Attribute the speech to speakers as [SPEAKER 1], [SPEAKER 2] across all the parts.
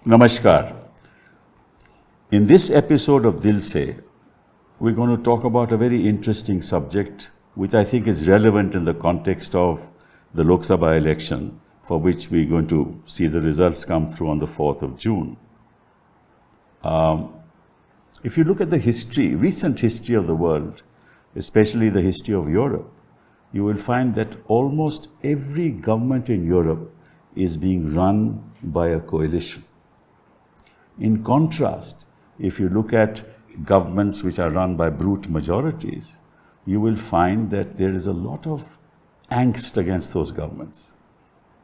[SPEAKER 1] Namaskar. In this episode of Dil Se, we're going to talk about a very interesting subject which I think is relevant in the context of the Lok Sabha election, for which we're going to see the results come through on the 4th of June. If you look at the history, recent history of the world, especially the history of Europe, you will find that almost every government in Europe is being run by a coalition. In contrast, if you look at governments which are run by brute majorities, you will find that there is a lot of angst against those governments.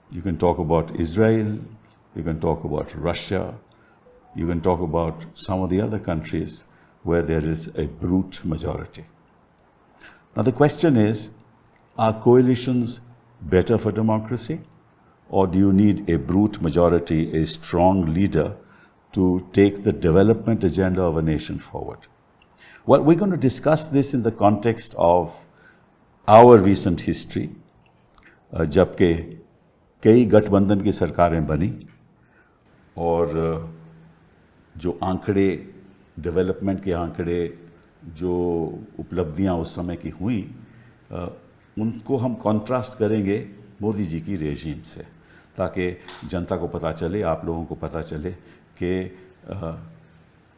[SPEAKER 1] You can talk about Israel, you can talk about Russia, you can talk about some of the other countries where there is a brute majority. Now the question is, are coalitions better for democracy? Or do you need a brute majority, a strong leader, to take the development agenda of a nation forward? Well, we're going to discuss this in the context of our recent history, जबकि कई गठबंधन की सरकारें बनी और जो आंकड़े, development के आंकड़े, जो उपलब्धियां उस समय की हुई, उनको हम कॉन्ट्रास्ट करेंगे मोदी जी की रेजीम से, ताकि जनता को पता चले, आप लोगों को पता चले कि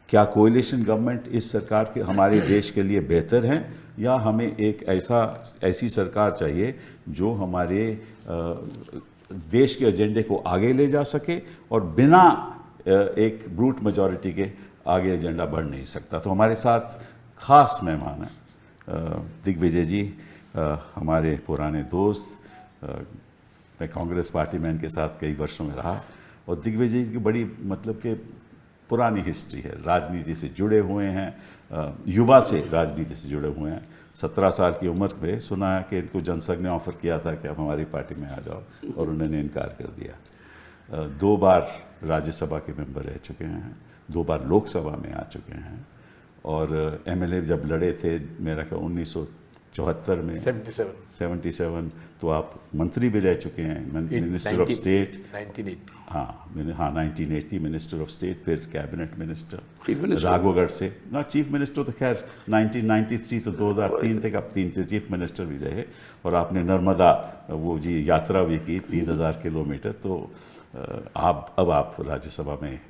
[SPEAKER 1] क्या कोएलिशन गवर्नमेंट इस सरकार के हमारे देश के लिए बेहतर हैं, या हमें एक ऐसी सरकार चाहिए जो हमारे देश के एजेंडे को आगे ले जा सके और बिना एक ब्रूट मेजॉरिटी के आगे एजेंडा बढ़ नहीं सकता। तो हमारे साथ खास मेहमान हैं दिग्विजय जी, हमारे पुराने दोस्त। मैं कांग्रेस पार्टी में इनके साथ कई वर्षों में रहा और दिग्विजय जी की बड़ी मतलब कि पुरानी हिस्ट्री है, राजनीति से जुड़े हुए हैं, युवा से राजनीति से जुड़े हुए हैं। 17 साल की उम्र में सुना है कि इनको जनसंघ ने ऑफ़र किया था कि आप हमारी पार्टी में आ जाओ, और उन्होंने इनकार कर दिया। 2 बार राज्यसभा के मेंबर रह चुके हैं, 2 बार लोकसभा में आ चुके हैं, और एमएलए जब लड़े थे मेरा ख्याल 1974 में 77, तो आप मंत्री भी रह चुके हैं, मिनिस्टर ऑफ स्टेट 1980। हाँ 1980 मिनिस्टर ऑफ स्टेट, फिर कैबिनेट मिनिस्टर राघवगढ़ से ना, चीफ मिनिस्टर तो खैर 1993 तो 2003 तक आप 3 चीफ मिनिस्टर भी रहे, और आपने नर्मदा वो जी यात्रा भी की 3000 किलोमीटर। तो अब आप राज्यसभा में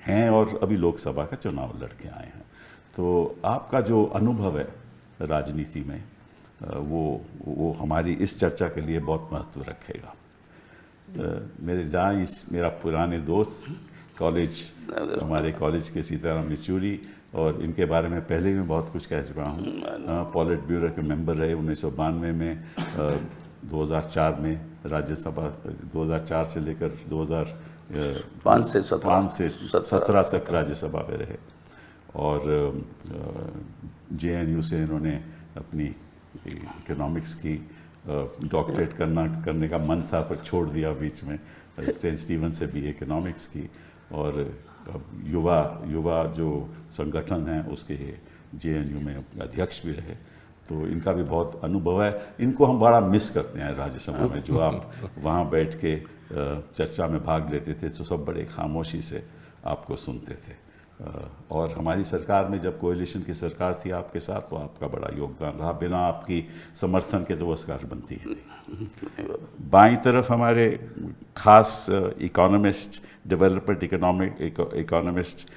[SPEAKER 1] हैं और अभी लोकसभा का चुनाव लड़के आए हैं। तो आपका जो अनुभव है राजनीति में वो हमारी इस चर्चा के लिए बहुत महत्व रखेगा। मेरे दाएं मेरा पुराने दोस्त कॉलेज, हमारे कॉलेज के सीताराम येचुरी, और इनके बारे में पहले भी बहुत कुछ कह चुका हूँ। पॉलिट ब्यूरो के मेंबर रहे 1992 में, 2004 में राज्यसभा, 2004 से लेकर 2005 से 17 तक राज्यसभा में रहे, और जेएनयू से इन्होंने अपनी इकोनॉमिक्स की डॉक्टरेट करने का मन था पर छोड़ दिया बीच में, सेंट स्टीवन से भी इकोनॉमिक्स की, और युवा जो संगठन है उसके जेएनयू में अध्यक्ष भी रहे। तो इनका भी बहुत अनुभव है। इनको हम बड़ा मिस करते हैं राज्यसभा में, जो आप वहाँ बैठ के चर्चा में भाग लेते थे तो सब बड़े खामोशी से आपको सुनते थे, और हमारी सरकार में जब कोएलिशन की सरकार थी आपके साथ, तो आपका बड़ा योगदान रहा। बिना आपकी समर्थन के तो वो सरकार बनती है नहीं। बाईं तरफ हमारे खास इकोनॉमिस्ट, डेवलपमेंट इकोनॉमिस्ट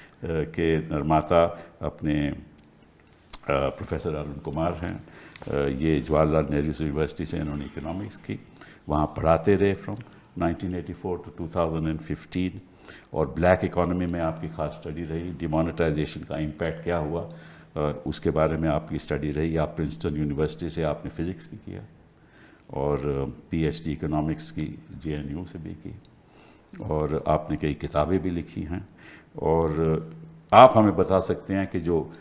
[SPEAKER 1] के निर्माता अपने प्रोफेसर अरुण कुमार हैं। ये जवाहरलाल नेहरू यूनिवर्सिटी से इन्होंने इकोनॉमिक्स की, वहाँ पढ़ाते रहे फ्रॉम 1984 टू 2015, और ब्लैक इकोनॉमी में आपकी खास स्टडी रही। डिमोनेटाइजेशन का इम्पैक्ट क्या हुआ उसके बारे में आपकी स्टडी रही। आप प्रिंसटन यूनिवर्सिटी से आपने फ़िज़िक्स भी किया, और पीएचडी इकोनॉमिक्स की जेएनयू से भी की, और आपने कई किताबें भी लिखी हैं। और आप हमें बता सकते हैं कि जो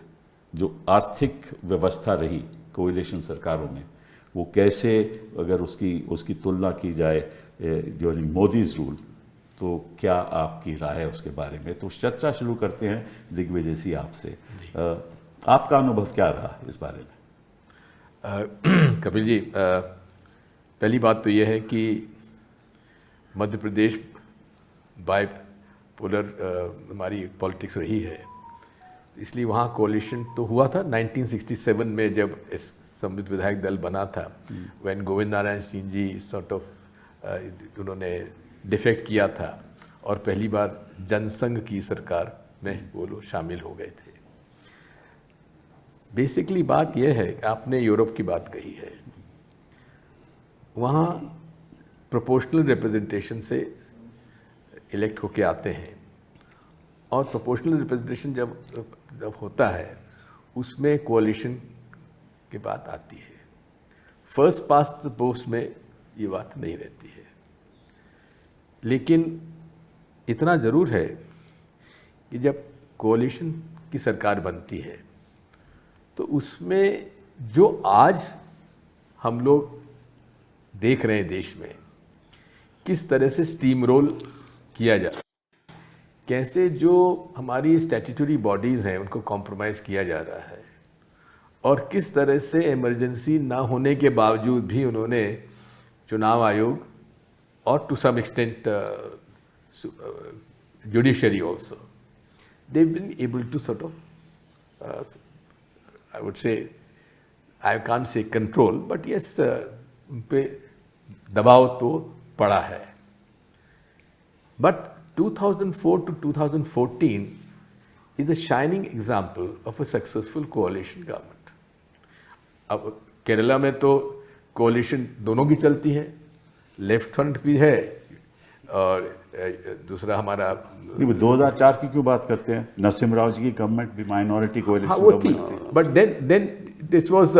[SPEAKER 1] आर्थिक व्यवस्था रही कोएलिशन सरकारों में, वो कैसे, अगर उसकी तुलना की जाए ड्यूरिंग मोदीज़ रूल, तो क्या आपकी राय है उसके बारे में? तो चर्चा शुरू करते हैं दिग्विजय जी आपसे। आपका अनुभव क्या रहा इस बारे में?
[SPEAKER 2] कपिल जी, पहली बात तो यह है कि मध्य प्रदेश बाय पोलर हमारी पॉलिटिक्स रही है, इसलिए वहाँ कोalition तो हुआ था 1967 में जब इस समवित विधायक दल बना था, when Govind Narayan Singh ji sort of उन्होंने डिफेक्ट किया था और पहली बार जनसंघ की सरकार में वो लोग शामिल हो गए थे। बेसिकली बात यह है कि आपने यूरोप की बात कही है, वहाँ प्रोपोर्शनल रिप्रेजेंटेशन से इलेक्ट होके आते हैं और प्रोपोर्शनल रिप्रेजेंटेशन जब होता है उसमें कोalition की बात आती है। फर्स्ट पास्ट द पोस्ट में ये बात नहीं रहती है, लेकिन इतना ज़रूर है कि जब कोalition की सरकार बनती है तो उसमें जो आज हम लोग देख रहे हैं देश में किस तरह से स्टीम रोल किया जा रहा है, कैसे जो हमारी स्टैट्यूटरी बॉडीज़ हैं उनको कॉम्प्रोमाइज़ किया जा रहा है और किस तरह से इमरजेंसी ना होने के बावजूद भी उन्होंने चुनाव आयोग और to some extent judiciary also they been able to sort of I would say, I can't say control, but yes, उन पे दबाव तो पड़ा है। But 2004 to 2014 is a shining example of a successful coalition government. अब केरला में तो coalition दोनों की चलती है, लेफ्ट फ्रंट भी है और दूसरा हमारा
[SPEAKER 1] 2004 की क्यों बात करते हैं? नरसिम्हा राव जी की गवर्नमेंट भी माइनॉरिटी कोalition
[SPEAKER 2] वो थी, बट देन दिस वाज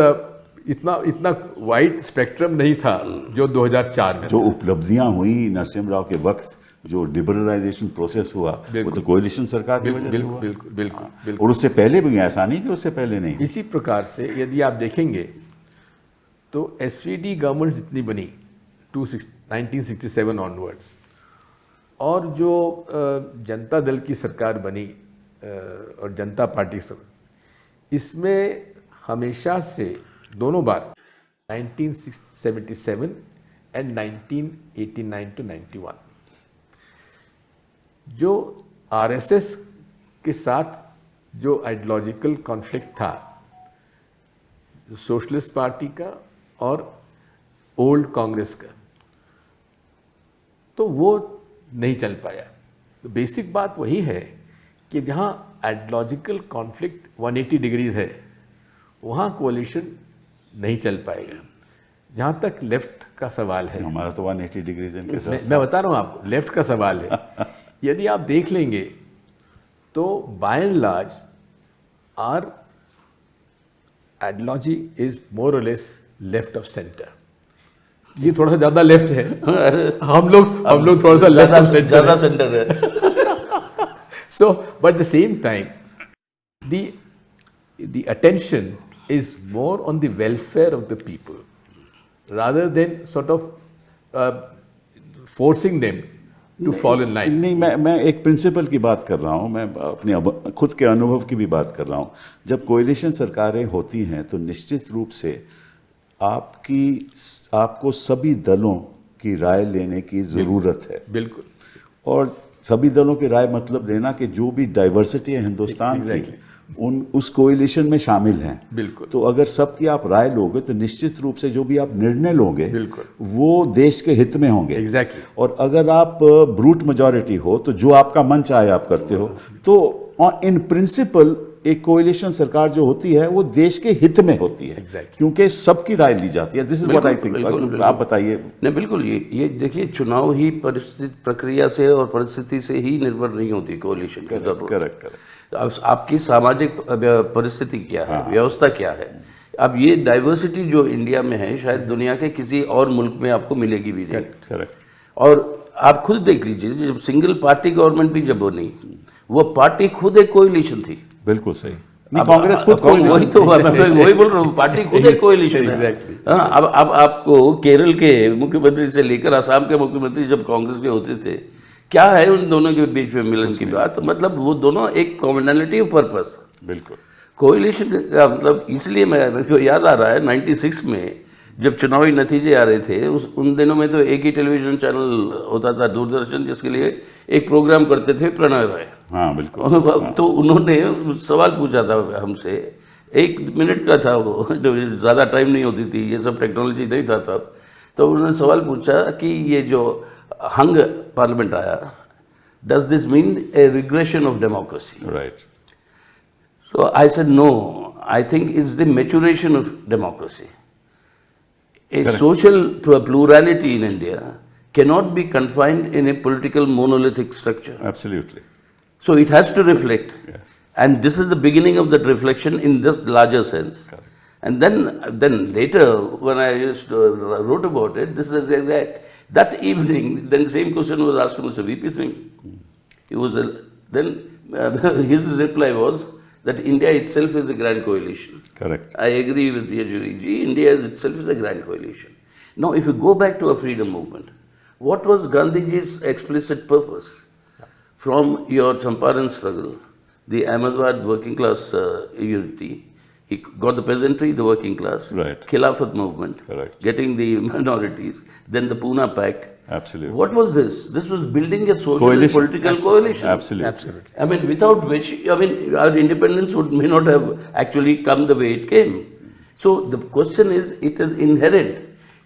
[SPEAKER 2] इतना वाइड स्पेक्ट्रम नहीं था जो 2004 में
[SPEAKER 1] जो उपलब्धियां हुई नरसिम्हा राव के वक्त, जो लिबरलाइजेशन प्रोसेस हुआ, वो तो कोalition सरकार की वजह से हुआ।
[SPEAKER 2] बिल्कुल।
[SPEAKER 1] और उससे पहले भी, ऐसा नहीं कि उससे पहले नहीं।
[SPEAKER 2] इसी प्रकार से यदि आप देखेंगे तो एसवीडी गवर्नमेंट जितनी बनी 1967 ऑनवर्ड्स और जो जनता दल की सरकार बनी और जनता पार्टी सब, इसमें हमेशा से दोनों बार 1977 एंड 1989 to 91 जो आरएसएस के साथ जो आइडियोलॉजिकल कॉन्फ्लिक्ट था, सोशलिस्ट पार्टी का और ओल्ड कांग्रेस का, तो वो नहीं चल पाया। तो बेसिक बात वही है कि जहाँ आइडियोलॉजिकल कॉन्फ्लिक्ट 180 डिग्रीज है वहाँ कोalition नहीं चल पाएगा। जहाँ तक लेफ्ट का सवाल है,
[SPEAKER 1] हमारा तो 180 डिग्रीज इनके साथ।
[SPEAKER 2] मैं बता रहा हूँ आपको, लेफ्ट का सवाल है यदि आप देख लेंगे तो by and large our ideology is more और लेस लेफ्ट ऑफ सेंटर। ये थोड़ा सा ज्यादा लेफ्ट है, हम लोग थोड़ा सा लेफ्ट ऑफ सेंटर,
[SPEAKER 3] ज्यादा सेंटर है।
[SPEAKER 2] So but the same time the attention is more on the welfare of the people rather than sort of forcing them to fall in line.
[SPEAKER 1] नहीं, मैं एक प्रिंसिपल की बात कर रहा हूँ, मैं अपने खुद के अनुभव की भी बात कर रहा हूँ। जब कोalition सरकारें होती हैं तो निश्चित रूप से आपको सभी दलों की राय लेने की ज़रूरत है।
[SPEAKER 2] बिल्कुल।
[SPEAKER 1] और सभी दलों की राय मतलब लेना कि जो भी डाइवर्सिटी है हिंदुस्तान की, उस कोalition में शामिल हैं।
[SPEAKER 2] बिल्कुल।
[SPEAKER 1] तो अगर सबकी आप राय लोगे तो निश्चित रूप से जो भी आप निर्णय लोगे
[SPEAKER 2] बिल्कुल
[SPEAKER 1] वो देश के हित में होंगे।
[SPEAKER 2] एग्जैक्टली।
[SPEAKER 1] और अगर आप ब्रूट मेजॉरिटी हो तो जो आपका मन चाहे आप करते हो, तो इन प्रिंसिपल एक कोalition सरकार जो होती है वो देश के हित में होती है।
[SPEAKER 2] Exactly.
[SPEAKER 1] क्योंकि सबकी राय ली जाती है। This is what I think. आप बताइए।
[SPEAKER 3] नहीं, बिल्कुल। ये देखिए, चुनाव ही परिस्थिति प्रक्रिया से और परिस्थिति से ही निर्भर नहीं होती कोalition की जरूरत।
[SPEAKER 1] करेक्ट।
[SPEAKER 3] आपकी सामाजिक परिस्थिति क्या है, व्यवस्था क्या है। अब ये डाइवर्सिटी जो इंडिया में है शायद दुनिया के किसी और मुल्क में आपको मिलेगी भी नहीं।
[SPEAKER 1] करेक्ट।
[SPEAKER 3] और आप खुद देख लीजिए, जब सिंगल पार्टी गवर्नमेंट भी जब बनी, वो पार्टी खुद एक कोalition थी।
[SPEAKER 1] बिल्कुल सही। कांग्रेस खुद
[SPEAKER 3] वही तो वही बोल रहा हूँ, पार्टी खुद एक कोalition है। अब आपको केरल के मुख्यमंत्री से लेकर असम के मुख्यमंत्री जब कांग्रेस के होते थे, क्या है उन दोनों के बीच में मिलन की बात? तो मतलब वो दोनों एक कॉमनैलिटी ऑफ पर्पस।
[SPEAKER 1] बिल्कुल।
[SPEAKER 3] कोalition का मतलब, इसलिए मेरे को याद आ रहा है 96 में जब चुनावी नतीजे आ रहे थे उन दिनों में तो एक ही टेलीविज़न चैनल होता था, दूरदर्शन, जिसके लिए एक प्रोग्राम करते थे प्रणय राय।
[SPEAKER 1] हाँ बिल्कुल।
[SPEAKER 3] तो उन्होंने सवाल पूछा था हमसे, 1 मिनट का था वो, ज़्यादा टाइम नहीं होती थी, ये सब टेक्नोलॉजी नहीं था तब। तो उन्होंने सवाल पूछा कि ये जो हंग पार्लियामेंट आया, does this mean A regression of democracy?
[SPEAKER 1] Right.
[SPEAKER 3] So I said, no, I think it's the maturation of democracy. A social plurality in India cannot be confined in a political monolithic structure.
[SPEAKER 1] Absolutely.
[SPEAKER 3] So it has to reflect.
[SPEAKER 1] Yes.
[SPEAKER 3] And this is the beginning of that reflection in this larger sense.
[SPEAKER 1] Correct.
[SPEAKER 3] And then later, when I wrote about it, this is exact. That evening, then same question was asked to Mr. V.P. Singh. He was his reply was that India itself is a grand coalition.
[SPEAKER 1] Correct.
[SPEAKER 3] I agree with Yejuri ji. India itself is a grand coalition. Now, if you go back to a freedom movement, what was Gandhiji's explicit purpose? From your Champaran struggle, the Ahmedabad working class unity, he got the peasantry, the working class,
[SPEAKER 1] Right.
[SPEAKER 3] Khilafat movement,
[SPEAKER 1] Correct.
[SPEAKER 3] getting the minorities, then the Pune Pact.
[SPEAKER 1] Absolutely.
[SPEAKER 3] What was this? This was building a social and
[SPEAKER 1] Coalition.
[SPEAKER 3] political coalition.
[SPEAKER 1] Absolutely.
[SPEAKER 2] Absolutely.
[SPEAKER 3] I mean, without which, I mean, our independence may not have actually come the way it came. So the question is, it is inherent.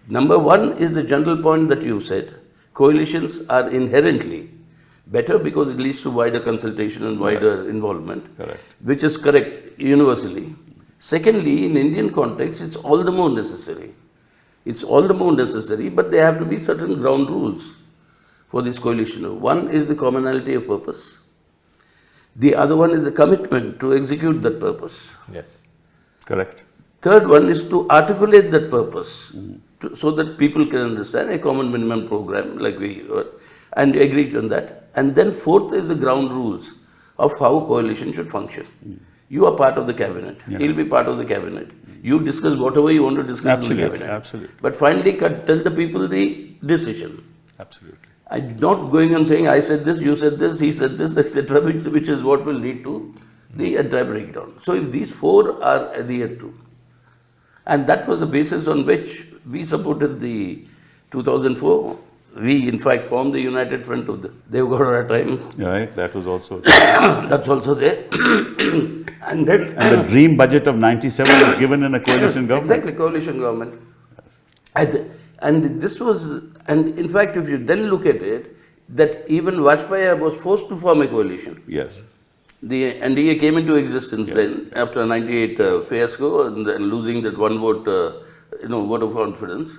[SPEAKER 3] Number one is the general point that you said. Coalitions are inherently better because it leads to wider consultation and wider involvement,
[SPEAKER 1] Correct.
[SPEAKER 3] which is correct universally. Secondly, in Indian context, it's all the more necessary. It's all the more necessary, but there have to be certain ground rules for this coalition. One is the commonality of purpose. The other one is the commitment to execute that purpose.
[SPEAKER 2] Yes.
[SPEAKER 1] Correct.
[SPEAKER 3] Third one is to articulate that purpose so that people can understand a common minimum program like we and agree on that. And then fourth is the ground rules of how coalition should function. You are part of the cabinet.
[SPEAKER 1] Yes.
[SPEAKER 3] He'll be part of the cabinet. You discuss whatever you want to discuss
[SPEAKER 1] Absolutely.
[SPEAKER 3] in the cabinet.
[SPEAKER 1] Absolutely.
[SPEAKER 3] But finally, tell the people the decision.
[SPEAKER 1] Absolutely.
[SPEAKER 3] I'm not going and saying, I said this, you said this, he said this, etc., which is what will lead to the entire breakdown. So if these four are adhered to, and that was the basis on which we supported the 2004, we in fact formed the United Front of the Devgowda time.
[SPEAKER 1] Right. That was also.
[SPEAKER 3] That's also there. And then
[SPEAKER 1] And the dream budget of 97 was given in a coalition government.
[SPEAKER 3] Exactly, coalition government. And this was, and in fact, if you then look at it, that even Vajpayee was forced to form a coalition.
[SPEAKER 1] Yes.
[SPEAKER 3] The NDA came into existence then after 98 fiasco and then losing that one vote, vote of confidence.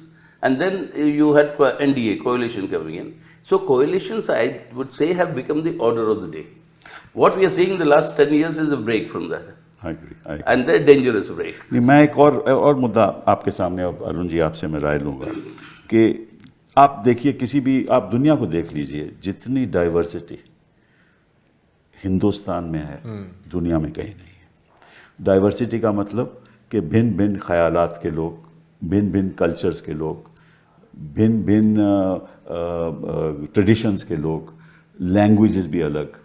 [SPEAKER 3] And then you had NDA, coalition coming in. So coalitions, I would say, have become the order of the day. What we are seeing in the last 10 years is a break from that.
[SPEAKER 1] I agree. I agree.
[SPEAKER 3] And a dangerous break.
[SPEAKER 1] नहीं, मैं एक और मुद्दा आपके सामने, अब अरुण जी आपसे मैं राय लूँगा कि आप देखिए, किसी भी आप दुनिया को देख लीजिए, जितनी डाइवर्सिटी हिंदुस्तान में है दुनिया में कहीं नहीं है। डाइवर्सिटी का मतलब कि भिन्न भिन्न ख्यालात के लोग, भिन्न भिन्न कल्चर्स के लोग, भिन्न भिन्न ट्रेडिशंस के लोग, लैंग्वेजेस भी अलग,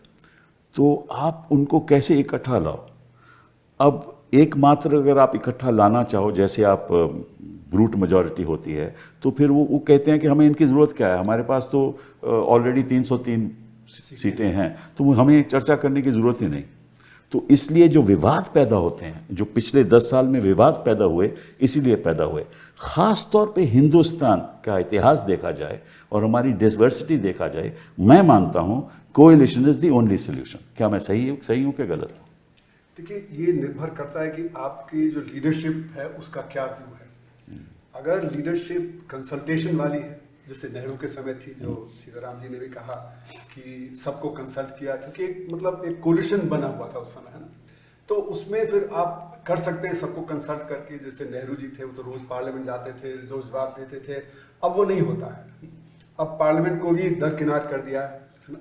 [SPEAKER 1] तो आप उनको कैसे इकट्ठा लाओ? अब एकमात्र अगर आप इकट्ठा लाना चाहो, जैसे आप ब्रूट मेजॉरिटी होती है, तो फिर वो कहते हैं कि हमें इनकी ज़रूरत क्या है, हमारे पास तो ऑलरेडी 303 सीटें हैं, तो हमें चर्चा करने की ज़रूरत ही नहीं। तो इसलिए जो विवाद पैदा होते हैं, जो पिछले 10 साल में विवाद पैदा हुए, इसीलिए पैदा हुए। ख़ास तौर पे हिंदुस्तान का इतिहास देखा जाए और हमारी डाइवर्सिटी देखा जाए, मैं मानता हूँ coalition is the only solution. क्या मैं सही हूँ कि गलत हूँ?
[SPEAKER 4] देखिए, ये निर्भर करता है कि आपकी जो लीडरशिप है उसका क्या व्यू है। अगर लीडरशिप कंसल्टेशन वाली है, जैसे नेहरू के समय थी, जो सीताराम जी ने भी कहा कि सबको कंसल्ट किया, क्योंकि एक कोलिशन बना हुआ था उस समय, है ना, तो उसमें फिर आप कर सकते हैं सबको कंसल्ट करके। जैसे नेहरू जी थे, वो तो रोज पार्लियामेंट जाते थे, रोज जवाब देते थे, अब वो नहीं होता है। अब पार्लियामेंट को भी दरकिनार कर दिया है,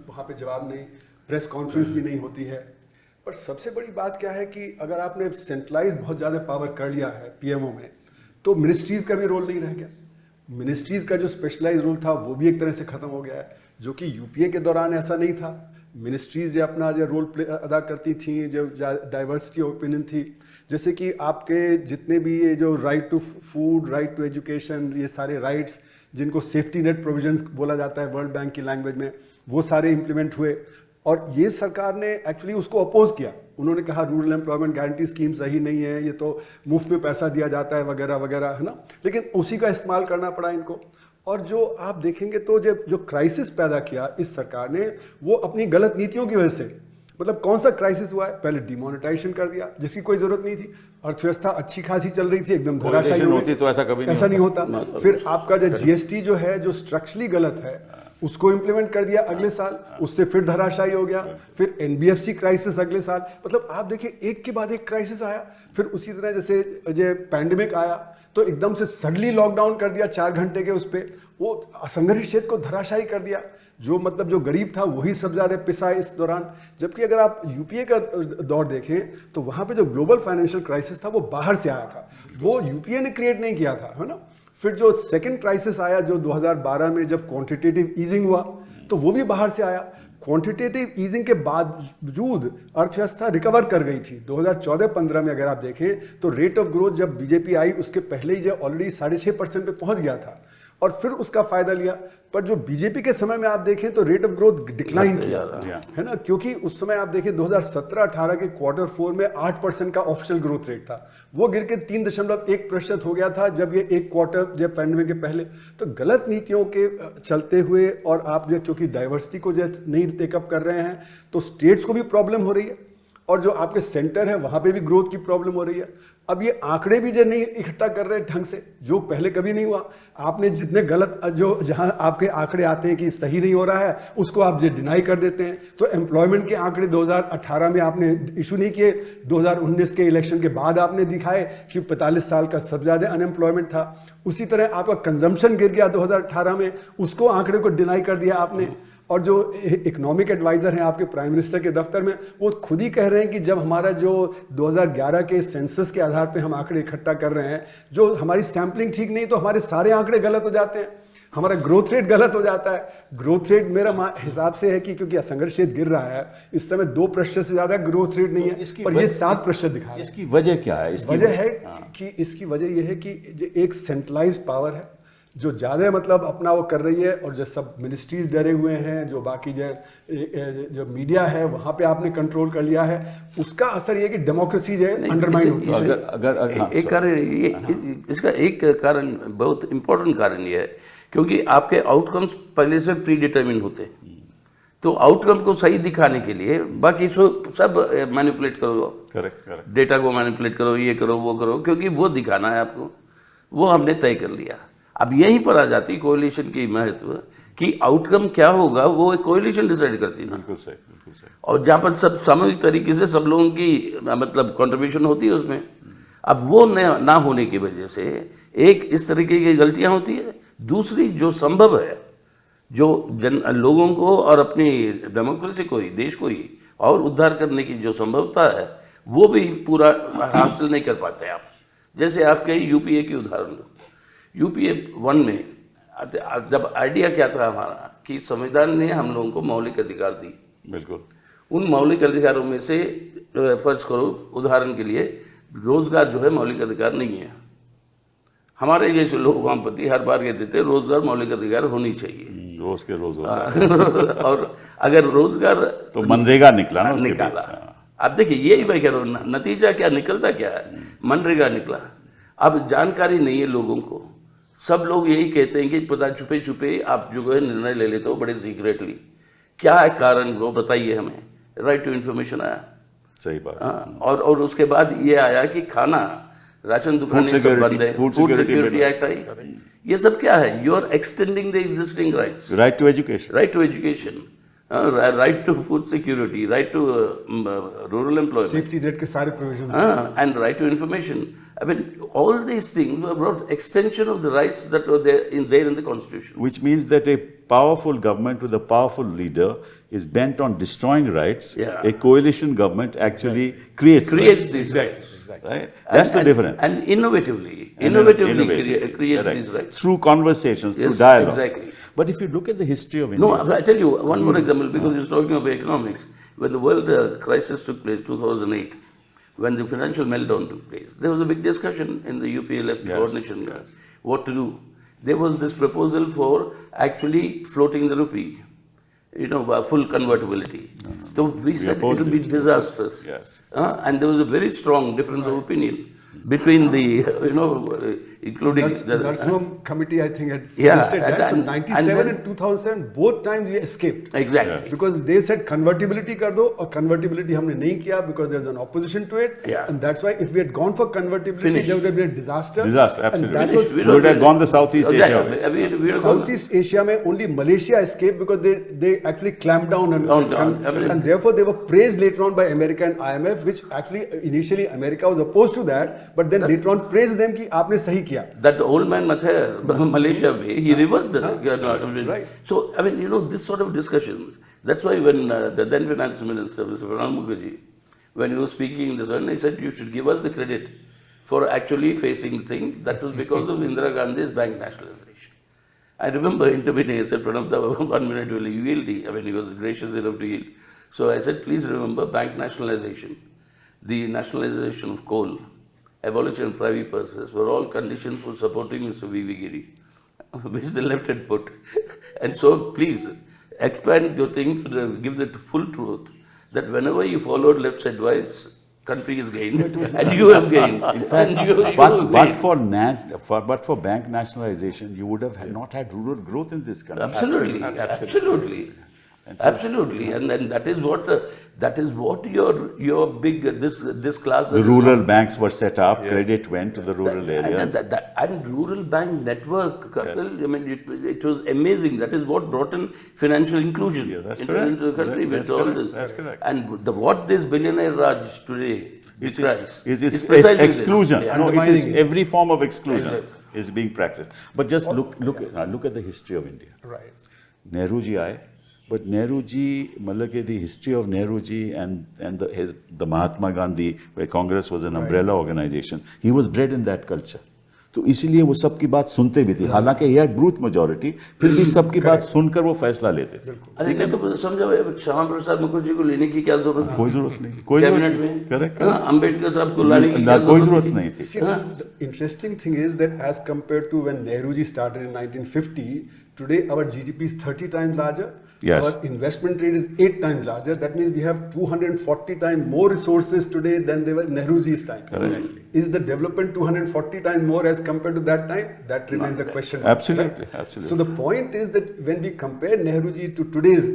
[SPEAKER 4] वहाँ पे जवाब नहीं, प्रेस कॉन्फ्रेंस भी नहीं होती है। पर सबसे बड़ी बात क्या है कि अगर आपने सेंट्रलाइज बहुत ज़्यादा पावर कर लिया है पीएमओ में, तो मिनिस्ट्रीज का भी रोल नहीं रह गया। मिनिस्ट्रीज का जो स्पेशलाइज रोल था वो भी एक तरह से खत्म हो गया है, जो कि यूपीए के दौरान ऐसा नहीं था। मिनिस्ट्रीज जो अपना जो रोल प्ले अदा करती थी, जो डाइवर्सिटी ऑफ ओपिनियन थी, जैसे कि आपके जितने भी ये जो right to food, right to education, ये सारे राइट्स जिनको सेफ्टी नेट प्रोविजंस बोला जाता है वर्ल्ड बैंक की लैंग्वेज में, वो सारे इंप्लीमेंट हुए। और ये सरकार ने एक्चुअली उसको अपोज किया। उन्होंने कहा रूरल एम्प्लॉयमेंट गारंटी स्कीम सही नहीं है, ये तो मुफ्त में पैसा दिया जाता है वगैरह वगैरह, है ना। लेकिन उसी का इस्तेमाल करना पड़ा इनको। और जो आप देखेंगे तो जो क्राइसिस पैदा किया इस सरकार ने, वो अपनी गलत नीतियों की वजह से। मतलब कौन सा क्राइसिस हुआ है? पहले डिमोनेटाइजेशन कर दिया जिसकी कोई जरूरत नहीं थी, अर्थव्यवस्था अच्छी खासी चल रही थी, एकदम धराशायी
[SPEAKER 1] होती तो ऐसा कभी
[SPEAKER 4] नहीं होता। फिर आपका जो जीएसटी जो है, जो स्ट्रक्चरली गलत है, उसको इंप्लीमेंट कर दिया अगले साल, उससे फिर धराशायी हो गया। फिर एनबीएफसी क्राइसिस अगले साल। मतलब आप देखिए एक के बाद एक क्राइसिस आया। फिर उसी तरह जैसे जो पैंडेमिक आया तो एकदम से सडनली लॉकडाउन कर दिया 4 घंटे के, उस पर वो असंगठित क्षेत्र को धराशायी कर दिया। जो मतलब जो गरीब था वही सब ज्यादा पिसा इस दौरान। जबकि अगर आप यूपीए का दौर देखें तो वहां पे जो ग्लोबल फाइनेंशियल क्राइसिस था वो बाहर से आया था, वो यूपीए ने क्रिएट नहीं किया था, है ना। फिर जो सेकंड क्राइसिस आया जो 2012 में जब क्वांटिटेटिव ईजिंग हुआ तो वो भी बाहर से आया। क्वांटिटेटिव ईजिंग के बावजूद अर्थव्यवस्था रिकवर कर गई थी। 2014-15 में अगर आप देखें तो रेट ऑफ ग्रोथ जब बीजेपी आई उसके पहले ही जो ऑलरेडी 6.5% पे पहुंच गया था और फिर उसका फायदा लिया। पर जो बीजेपी के समय में आप देखें तो रेट ऑफ ग्रोथ डिक्लाइन किया, है ना, क्योंकि उस समय आप देखें 2017-18 के Q4 में 8% का ऑफिशियल ग्रोथ रेट था, वो गिर के 3.1% हो गया था जब ये एक क्वार्टर जब पैंडेमिक के पहले। तो गलत नीतियों के चलते हुए और आप जो क्योंकि डाइवर्सिटी को जो नहीं टेकअप कर रहे हैं तो स्टेट्स को भी प्रॉब्लम हो रही है और जो आपके सेंटर है वहां पे भी ग्रोथ की प्रॉब्लम हो रही है। अब ये आंकड़े भी जो नहीं इकट्ठा कर रहे ढंग से, जो पहले कभी नहीं हुआ। आपने जितने गलत जो जहां आपके आंकड़े आते हैं कि सही नहीं हो रहा है उसको आप जो डिनाई कर देते हैं। तो एम्प्लॉयमेंट के आंकड़े 2018 में आपने इशू नहीं किए, 2019 के इलेक्शन के बाद आपने दिखाए कि 45 साल का सबसे ज्यादा अनएम्प्लॉयमेंट था। उसी तरह आपका कंजम्पशन गिर गया 2018 में, उसको आंकड़े को डिनाई कर दिया आपने। और जो इकोनॉमिक एडवाइजर हैं आपके प्राइम मिनिस्टर के दफ्तर में, वो खुद ही कह रहे हैं कि जब हमारा जो 2011 के सेंसस के आधार पे हम आंकड़े इकट्ठा कर रहे हैं, जो हमारी सैंपलिंग ठीक नहीं तो हमारे सारे आंकड़े गलत हो जाते हैं, हमारा ग्रोथ रेट गलत हो जाता है। ग्रोथ रेट मेरा हिसाब से है कि क्योंकि असंगठित क्षेत्र गिर रहा है इस समय 2% से ज्यादा ग्रोथ रेट नहीं है और ये 7% दिखा रहा है।
[SPEAKER 1] इसकी वजह क्या है?
[SPEAKER 4] इसकी वजह यह है कि एक सेंट्रलाइज पावर है जो ज्यादा मतलब अपना वो कर रही है और जो सब मिनिस्ट्रीज डरे हुए हैं, जो बाकी जो मीडिया है वहां पे आपने कंट्रोल कर लिया है, उसका असर ये कि डेमोक्रेसी जो है अंडरमाइन होती है।
[SPEAKER 3] एक कारण इसका एक कारण बहुत इंपॉर्टेंट कारण ये है क्योंकि आपके आउटकम्स पहले से प्री डिटरमिन होते हैं। तो आउटकम को सही दिखाने के लिए बाकी सब मैनिपुलेट करो,
[SPEAKER 1] करेक्ट,
[SPEAKER 3] डेटा को मैनिपुलेट करो, ये करो वो करो, क्योंकि वो दिखाना है आपको, वो हमने तय कर लिया। अब यहीं पर आ जाती कोएलिशन की महत्व कि आउटकम क्या होगा वो एक कोएलिशन डिसाइड करती ना।
[SPEAKER 1] बिल्कुल सही। और
[SPEAKER 3] जहाँ पर सब सामूहिक तरीके से सब लोगों की मतलब कंट्रीब्यूशन होती है उसमें। अब वो ना होने की वजह से एक इस तरीके की गलतियाँ होती है। दूसरी जो संभव है, जो लोगों को और अपनी डेमोक्रेसी को ही, देश को ही और उद्धार करने की जो संभवता है वो भी पूरा हासिल नहीं कर पाते आप। जैसे आपके यूपीए की उदाहरण लो। यूपीए 1 में जब आइडिया क्या था हमारा कि संविधान ने हम लोगों को मौलिक अधिकार दी,
[SPEAKER 1] बिल्कुल,
[SPEAKER 3] उन मौलिक अधिकारों में से फर्ज करो उदाहरण के लिए रोजगार जो है मौलिक अधिकार नहीं है। हमारे जैसे लोग वामपंथी हर बार कहते थे रोजगार मौलिक अधिकार होनी चाहिए,
[SPEAKER 1] रोज के रोज
[SPEAKER 3] और अगर रोजगार
[SPEAKER 1] तो मनरेगा निकला ना,
[SPEAKER 3] निकाला। अब देखिए यही मैं कह रहा हूँ, नतीजा क्या निकलता क्या है, मनरेगा निकला। अब जानकारी नहीं है लोगों को, सब लोग यही कहते हैं कि पता छुपे छुपे आप जो है निर्णय ले लेते हो बड़े सीक्रेटली। क्या है कारण, वो बताइए हमें। राइट टू इन्फॉर्मेशन आया,
[SPEAKER 1] सही बात।
[SPEAKER 3] और उसके बाद ये आया कि खाना राशन दुकानें सब बंद है, फूड सिक्योरिटी एक्ट आई। ये सब क्या है? You are extending the existing rights.
[SPEAKER 1] Right to education,
[SPEAKER 3] right to food security, right to rural employment,
[SPEAKER 4] safety net के सारे provisions,
[SPEAKER 3] and right to information. I mean, all these things were brought extension of the rights that were there in the Constitution.
[SPEAKER 1] Which means that a powerful government with a powerful leader is bent on destroying rights.
[SPEAKER 3] Yeah.
[SPEAKER 1] A coalition government actually creates
[SPEAKER 3] these rights.
[SPEAKER 1] Right? That's the difference.
[SPEAKER 3] And innovatively creates these rights.
[SPEAKER 1] Through conversations,
[SPEAKER 3] Yes,
[SPEAKER 1] through dialogue.
[SPEAKER 3] exactly.
[SPEAKER 1] But if you look at the history of India...
[SPEAKER 3] No, I tell you one more example, because you're talking of economics. When the world crisis took place, 2008, when the financial meltdown took place, there was a big discussion in the UPA left coordination, what to do. There was this proposal for actually floating the rupee, full convertibility. So we said it will be disastrous.
[SPEAKER 1] Yes.
[SPEAKER 3] And there was a very strong difference of opinion between the, including
[SPEAKER 4] the Narsum committee, I think, had
[SPEAKER 3] Yeah,
[SPEAKER 4] suggested that. So
[SPEAKER 3] and
[SPEAKER 4] 97
[SPEAKER 3] then-
[SPEAKER 4] and 2007, both times we escaped.
[SPEAKER 3] Exactly.
[SPEAKER 1] Yes.
[SPEAKER 4] Because they said convertibility kar do, or convertibility humne nahi kiya because there's an opposition to it.
[SPEAKER 3] Yeah.
[SPEAKER 4] And that's why if we had gone for convertibility,
[SPEAKER 3] Finished.
[SPEAKER 4] there would have been a disaster.
[SPEAKER 1] Disaster,
[SPEAKER 4] And
[SPEAKER 1] absolutely.
[SPEAKER 4] that
[SPEAKER 3] Finished.
[SPEAKER 4] was,
[SPEAKER 3] We
[SPEAKER 1] You would have gone the Southeast Asia
[SPEAKER 3] Yeah,
[SPEAKER 1] ways.
[SPEAKER 3] we have gone-
[SPEAKER 4] Southeast Asia mein only Malaysia escaped because they actually clamped down on
[SPEAKER 3] Down. I mean-
[SPEAKER 4] and therefore they were praised later on by America and IMF, which actually initially America was opposed to that, but then later on praised them ki aapne sahi kiya.
[SPEAKER 3] That old man Mathur, Malaysia way, he reversed the.
[SPEAKER 4] Right.
[SPEAKER 3] So, I mean, this sort of discussions. That's why when the then finance minister, Mr. Pranab Mukherjee, when he was speaking in this one, he said, you should give us the credit for actually facing things. That was because of Indira Gandhi's bank nationalization. I remember intervening, I said, Pranab, 1 minute will you yield? I mean, he was gracious enough to yield. So I said, please remember bank nationalization, the nationalization of coal, abolition of private purses were all conditions for supporting Mr. V.V. Giri, which the left had put. And so please expand your thing, give the full truth that whenever you followed left's advice, country is gained and you have gained.
[SPEAKER 1] In fact, but for bank nationalization, you would have not had rural growth in this country.
[SPEAKER 3] Absolutely. And then that is what your big this class.
[SPEAKER 1] The rural banks were set up, credit went to the rural areas.
[SPEAKER 3] And rural bank network, Kapil, I mean, it was amazing. That is what brought in financial inclusion into the country with all this.
[SPEAKER 1] That's correct.
[SPEAKER 3] And what this billionaire Raj today
[SPEAKER 1] It's
[SPEAKER 3] is precisely
[SPEAKER 1] exclusion.
[SPEAKER 3] this.
[SPEAKER 1] No, it is
[SPEAKER 4] Undermining
[SPEAKER 1] every form of exclusion
[SPEAKER 3] Exactly.
[SPEAKER 1] is being practiced. But just look at the history of India.
[SPEAKER 4] Right.
[SPEAKER 1] Nehru ji aaye, but Nehru ji, the history of Nehru ji and the Mahatma Gandhi, where Congress was an umbrella organization, he was bred in that culture. तो इसीलिए वो सबकी बात सुनते भी थे, हालांकि ये ब्रूथ मेजॉरिटी, फिर भी सबकी बात सुनकर वो फैसला लेते थे।
[SPEAKER 3] अरे नहीं तो समझो श्यामा प्रसाद मुखर्जी को लेने की क्या जरूरत थी?
[SPEAKER 1] कोई जरूरत नहीं,
[SPEAKER 3] कैबिनेट में,
[SPEAKER 1] करेक्ट,
[SPEAKER 3] अंबेडकर साहब को लाने की क्या
[SPEAKER 1] कोई जरूरत नहीं थी।
[SPEAKER 4] See, the interesting thing is that as compared to when Nehruji started in 1950, today our GDP is 30 times larger.
[SPEAKER 1] Yes.
[SPEAKER 4] Our investment rate is 8 times larger. That means we have 240 times more resources today than they were in Nehruji's time.
[SPEAKER 1] Correct.
[SPEAKER 4] Is the development 240 times more as compared to that time? That remains a question.
[SPEAKER 1] Absolutely,
[SPEAKER 4] right?
[SPEAKER 1] absolutely.
[SPEAKER 4] So the point is that when we compare Nehruji to today's,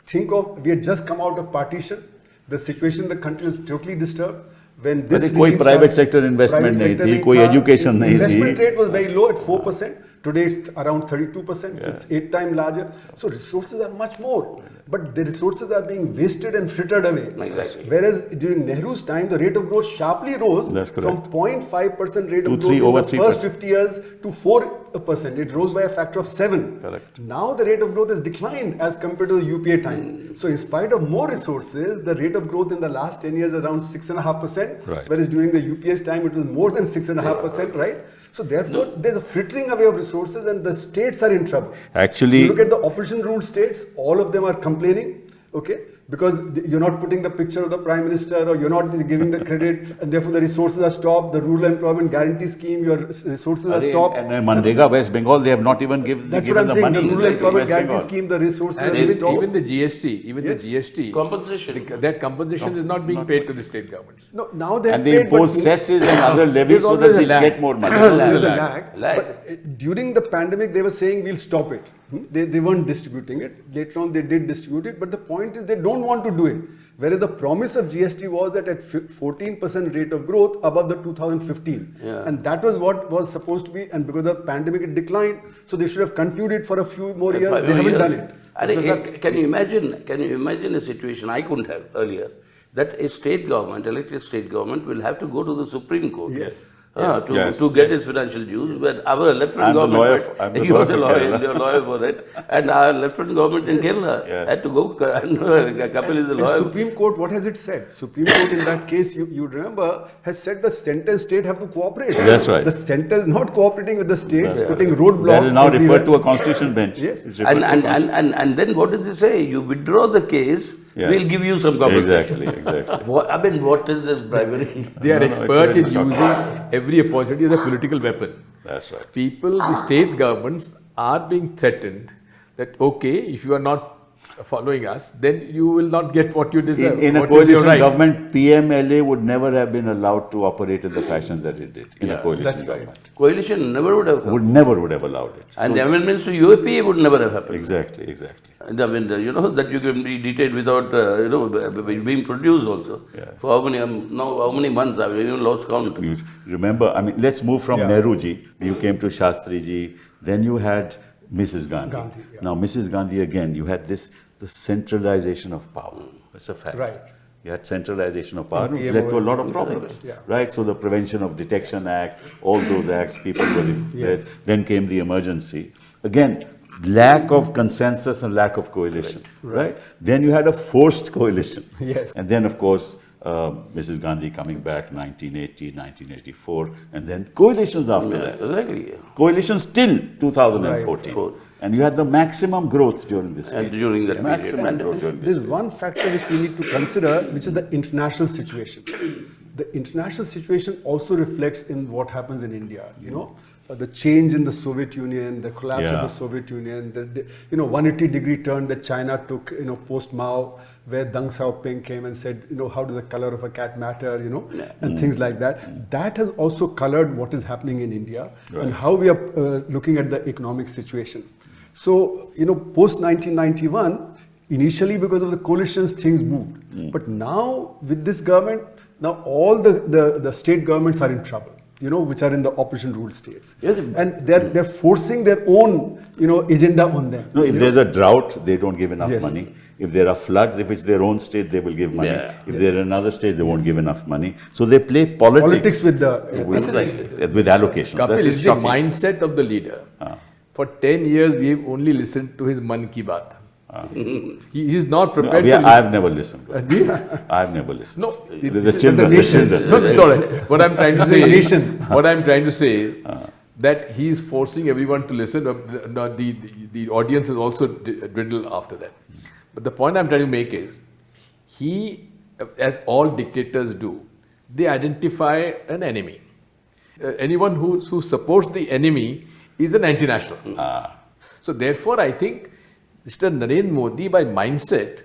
[SPEAKER 4] think of, we had just come out of partition. The situation in the country was totally disturbed. When this
[SPEAKER 1] अरे कोई
[SPEAKER 4] regime
[SPEAKER 1] private
[SPEAKER 4] started,
[SPEAKER 1] sector investment
[SPEAKER 4] private
[SPEAKER 1] नहीं
[SPEAKER 4] sector
[SPEAKER 1] थी,
[SPEAKER 4] नहीं
[SPEAKER 1] कोई
[SPEAKER 4] था.
[SPEAKER 1] education नहीं थी.
[SPEAKER 4] Investment rate was very low at 4%. Today it's around 32%, so it's 8 times larger. So resources are much more, but the resources are being wasted and frittered away.
[SPEAKER 3] Exactly.
[SPEAKER 4] Whereas during Nehru's time, the rate of growth sharply rose
[SPEAKER 1] That's
[SPEAKER 4] from
[SPEAKER 1] correct.
[SPEAKER 4] 0.5% rate
[SPEAKER 1] To
[SPEAKER 4] of growth in
[SPEAKER 1] over
[SPEAKER 4] the first
[SPEAKER 1] 3%.
[SPEAKER 4] 50 years to 4%. It rose by a factor of 7.
[SPEAKER 1] Correct.
[SPEAKER 4] Now the rate of growth has declined as compared to the UPA time. So in spite of more resources, the rate of growth in the last 10 years is around 6.5%.
[SPEAKER 1] Right.
[SPEAKER 4] Whereas during the UPA's time, it was more than 6.5%, right? So therefore, there's a frittering away of resources and the states are in trouble.
[SPEAKER 1] Actually-
[SPEAKER 4] you look at the opposition ruled states, all of them are complaining, okay? Because you're not putting the picture of the Prime Minister or you're not giving the credit and therefore the resources are stopped. The Rural Employment Guarantee Scheme, your resources are stopped.
[SPEAKER 1] And Mandrega, West Bengal, they have not even given
[SPEAKER 4] That's what
[SPEAKER 1] given
[SPEAKER 4] I'm
[SPEAKER 1] the
[SPEAKER 4] saying.
[SPEAKER 1] money.
[SPEAKER 4] The Rural
[SPEAKER 1] to
[SPEAKER 4] Employment
[SPEAKER 1] West
[SPEAKER 4] Guarantee
[SPEAKER 1] Bengal.
[SPEAKER 4] Scheme, the resources
[SPEAKER 2] And
[SPEAKER 4] are being stopped.
[SPEAKER 2] even the GST,
[SPEAKER 3] Compensation.
[SPEAKER 2] that compensation is not being paid to the state governments.
[SPEAKER 4] No, now they have
[SPEAKER 1] And they
[SPEAKER 4] paid, but
[SPEAKER 1] impose cesses and other levies
[SPEAKER 2] There's
[SPEAKER 1] so that
[SPEAKER 2] always a
[SPEAKER 1] they
[SPEAKER 2] lag.
[SPEAKER 1] get more money.
[SPEAKER 4] There's a
[SPEAKER 2] Lag.
[SPEAKER 4] lag. But during the pandemic, they were saying we'll stop it. They weren't distributing it. Later on, they did distribute it. But the point is, they don't want to do it. Whereas the promise of GST was that at 14% rate of growth above the 2015.
[SPEAKER 3] Yeah.
[SPEAKER 4] And that was what was supposed to be. And because of the pandemic, it declined. So they should have continued for a few more years. They haven't done it.
[SPEAKER 3] Can you imagine a situation I couldn't have earlier, that a state government, elected state government, will have to go to the Supreme Court
[SPEAKER 4] Yes.
[SPEAKER 3] to get its financial dues, but our left-wing
[SPEAKER 1] I'm the
[SPEAKER 3] government,
[SPEAKER 1] lawyer I'm the
[SPEAKER 3] you are
[SPEAKER 1] lawyer
[SPEAKER 3] the
[SPEAKER 1] for
[SPEAKER 3] lawyer,
[SPEAKER 1] Kerala.
[SPEAKER 3] you're a lawyer for that, and our left-wing government in Kerala
[SPEAKER 1] Yes.
[SPEAKER 3] had to go, and Kapil is a
[SPEAKER 4] And
[SPEAKER 3] lawyer.
[SPEAKER 4] Supreme Court, what has it said? Supreme Court in that case, you remember, has said the center state have to cooperate.
[SPEAKER 1] That's right.
[SPEAKER 4] The center is not cooperating with the states,
[SPEAKER 1] That's
[SPEAKER 4] putting
[SPEAKER 1] right.
[SPEAKER 4] roadblocks.
[SPEAKER 1] That is now
[SPEAKER 4] everywhere.
[SPEAKER 1] referred to a constitution bench.
[SPEAKER 4] Yes.
[SPEAKER 1] It's referred to a constitution-
[SPEAKER 3] And then what did they say? You withdraw the case
[SPEAKER 1] Yes.
[SPEAKER 3] we'll give you some compensation.
[SPEAKER 1] Exactly.
[SPEAKER 3] What, I mean, what is this bribery?
[SPEAKER 2] They are
[SPEAKER 1] No, it's
[SPEAKER 2] expert
[SPEAKER 1] very
[SPEAKER 2] in
[SPEAKER 1] shocking.
[SPEAKER 2] using every opportunity as a political weapon.
[SPEAKER 1] That's right.
[SPEAKER 2] People, the state governments are being threatened that, okay, if you are not following us, then you will not get what you deserve.
[SPEAKER 1] In a
[SPEAKER 2] what is your
[SPEAKER 1] coalition
[SPEAKER 2] right.
[SPEAKER 1] government, PMLA would never have been allowed to operate in the fashion that it did in a coalition
[SPEAKER 4] that's right.
[SPEAKER 1] government.
[SPEAKER 3] Coalition never would have come.
[SPEAKER 1] Never would have allowed it.
[SPEAKER 3] And
[SPEAKER 1] So-
[SPEAKER 3] the amendments to UAPA would never have happened.
[SPEAKER 1] Exactly.
[SPEAKER 3] And I mean, you know, that you can be detained without, being produced also.
[SPEAKER 1] Yeah.
[SPEAKER 3] For how many months? I've even lost count.
[SPEAKER 1] You remember, I mean, let's move from
[SPEAKER 4] Yeah.
[SPEAKER 1] Nehruji. You came to Shastriji. Then you had Mrs. Gandhi.
[SPEAKER 4] Yeah.
[SPEAKER 1] Now, Mrs. Gandhi again, you had the centralization of power. That's a fact.
[SPEAKER 4] Right.
[SPEAKER 1] You had centralization of power, which
[SPEAKER 4] PMO,
[SPEAKER 1] led to a lot of problems.
[SPEAKER 4] Yeah.
[SPEAKER 1] Right? So the Prevention of Detection Act, all those acts, people were in.
[SPEAKER 4] Yes.
[SPEAKER 1] Then came the emergency. Again, lack of consensus and lack of coalition. Right? Then you had a forced coalition.
[SPEAKER 4] Yes.
[SPEAKER 1] And then, of course, Mrs. Gandhi coming back 1980, 1984, and then coalitions after that.
[SPEAKER 3] Exactly.
[SPEAKER 1] Coalitions till 2014.
[SPEAKER 3] Right.
[SPEAKER 1] And you had the maximum growth during this
[SPEAKER 3] And
[SPEAKER 1] period.
[SPEAKER 3] during that period.
[SPEAKER 1] Maximum growth during this
[SPEAKER 4] There's
[SPEAKER 1] period.
[SPEAKER 4] one factor which we need to consider, which is the international situation. The international situation also reflects in what happens in India. You know, the change in the Soviet Union, the collapse
[SPEAKER 1] Yeah.
[SPEAKER 4] of the Soviet Union, the 180-degree turn that China took, post Mao, where Deng Xiaoping came and said, how does the color of a cat matter, and things like that. That has also colored what is happening in India and how we are looking at the economic situation. So, post 1991, initially because of the coalitions, things moved. But now with this government, now all the state governments are in trouble, which are in the opposition ruled states.
[SPEAKER 3] Yes.
[SPEAKER 4] And they're forcing their own, agenda on them.
[SPEAKER 1] No, if there's a drought, they don't give enough
[SPEAKER 4] Yes.
[SPEAKER 1] money. If there are floods, if it's their own state, they will give money.
[SPEAKER 3] Yeah.
[SPEAKER 1] If they're another state, they won't give enough money. So they play politics
[SPEAKER 4] With the
[SPEAKER 1] with allocations.
[SPEAKER 2] Kapil,
[SPEAKER 1] That's
[SPEAKER 2] is the
[SPEAKER 1] shocking.
[SPEAKER 2] mindset of the leader. For 10 years, we've only listened to his Man Ki Baat. He is not prepared to listen.
[SPEAKER 1] I've never listened. to it.
[SPEAKER 2] The-
[SPEAKER 1] I've never listened.
[SPEAKER 2] No,
[SPEAKER 1] The
[SPEAKER 2] this is-
[SPEAKER 1] children. The children.
[SPEAKER 2] No, sorry. What I'm trying to say is,
[SPEAKER 4] nation.
[SPEAKER 2] what I'm trying to say is that he is forcing everyone to listen. The audience has also dwindled after that. But the point I'm trying to make is, he, as all dictators do, they identify an enemy. Anyone who supports the enemy is an anti-national. So therefore, I think Mr. Narendra Modi, by mindset,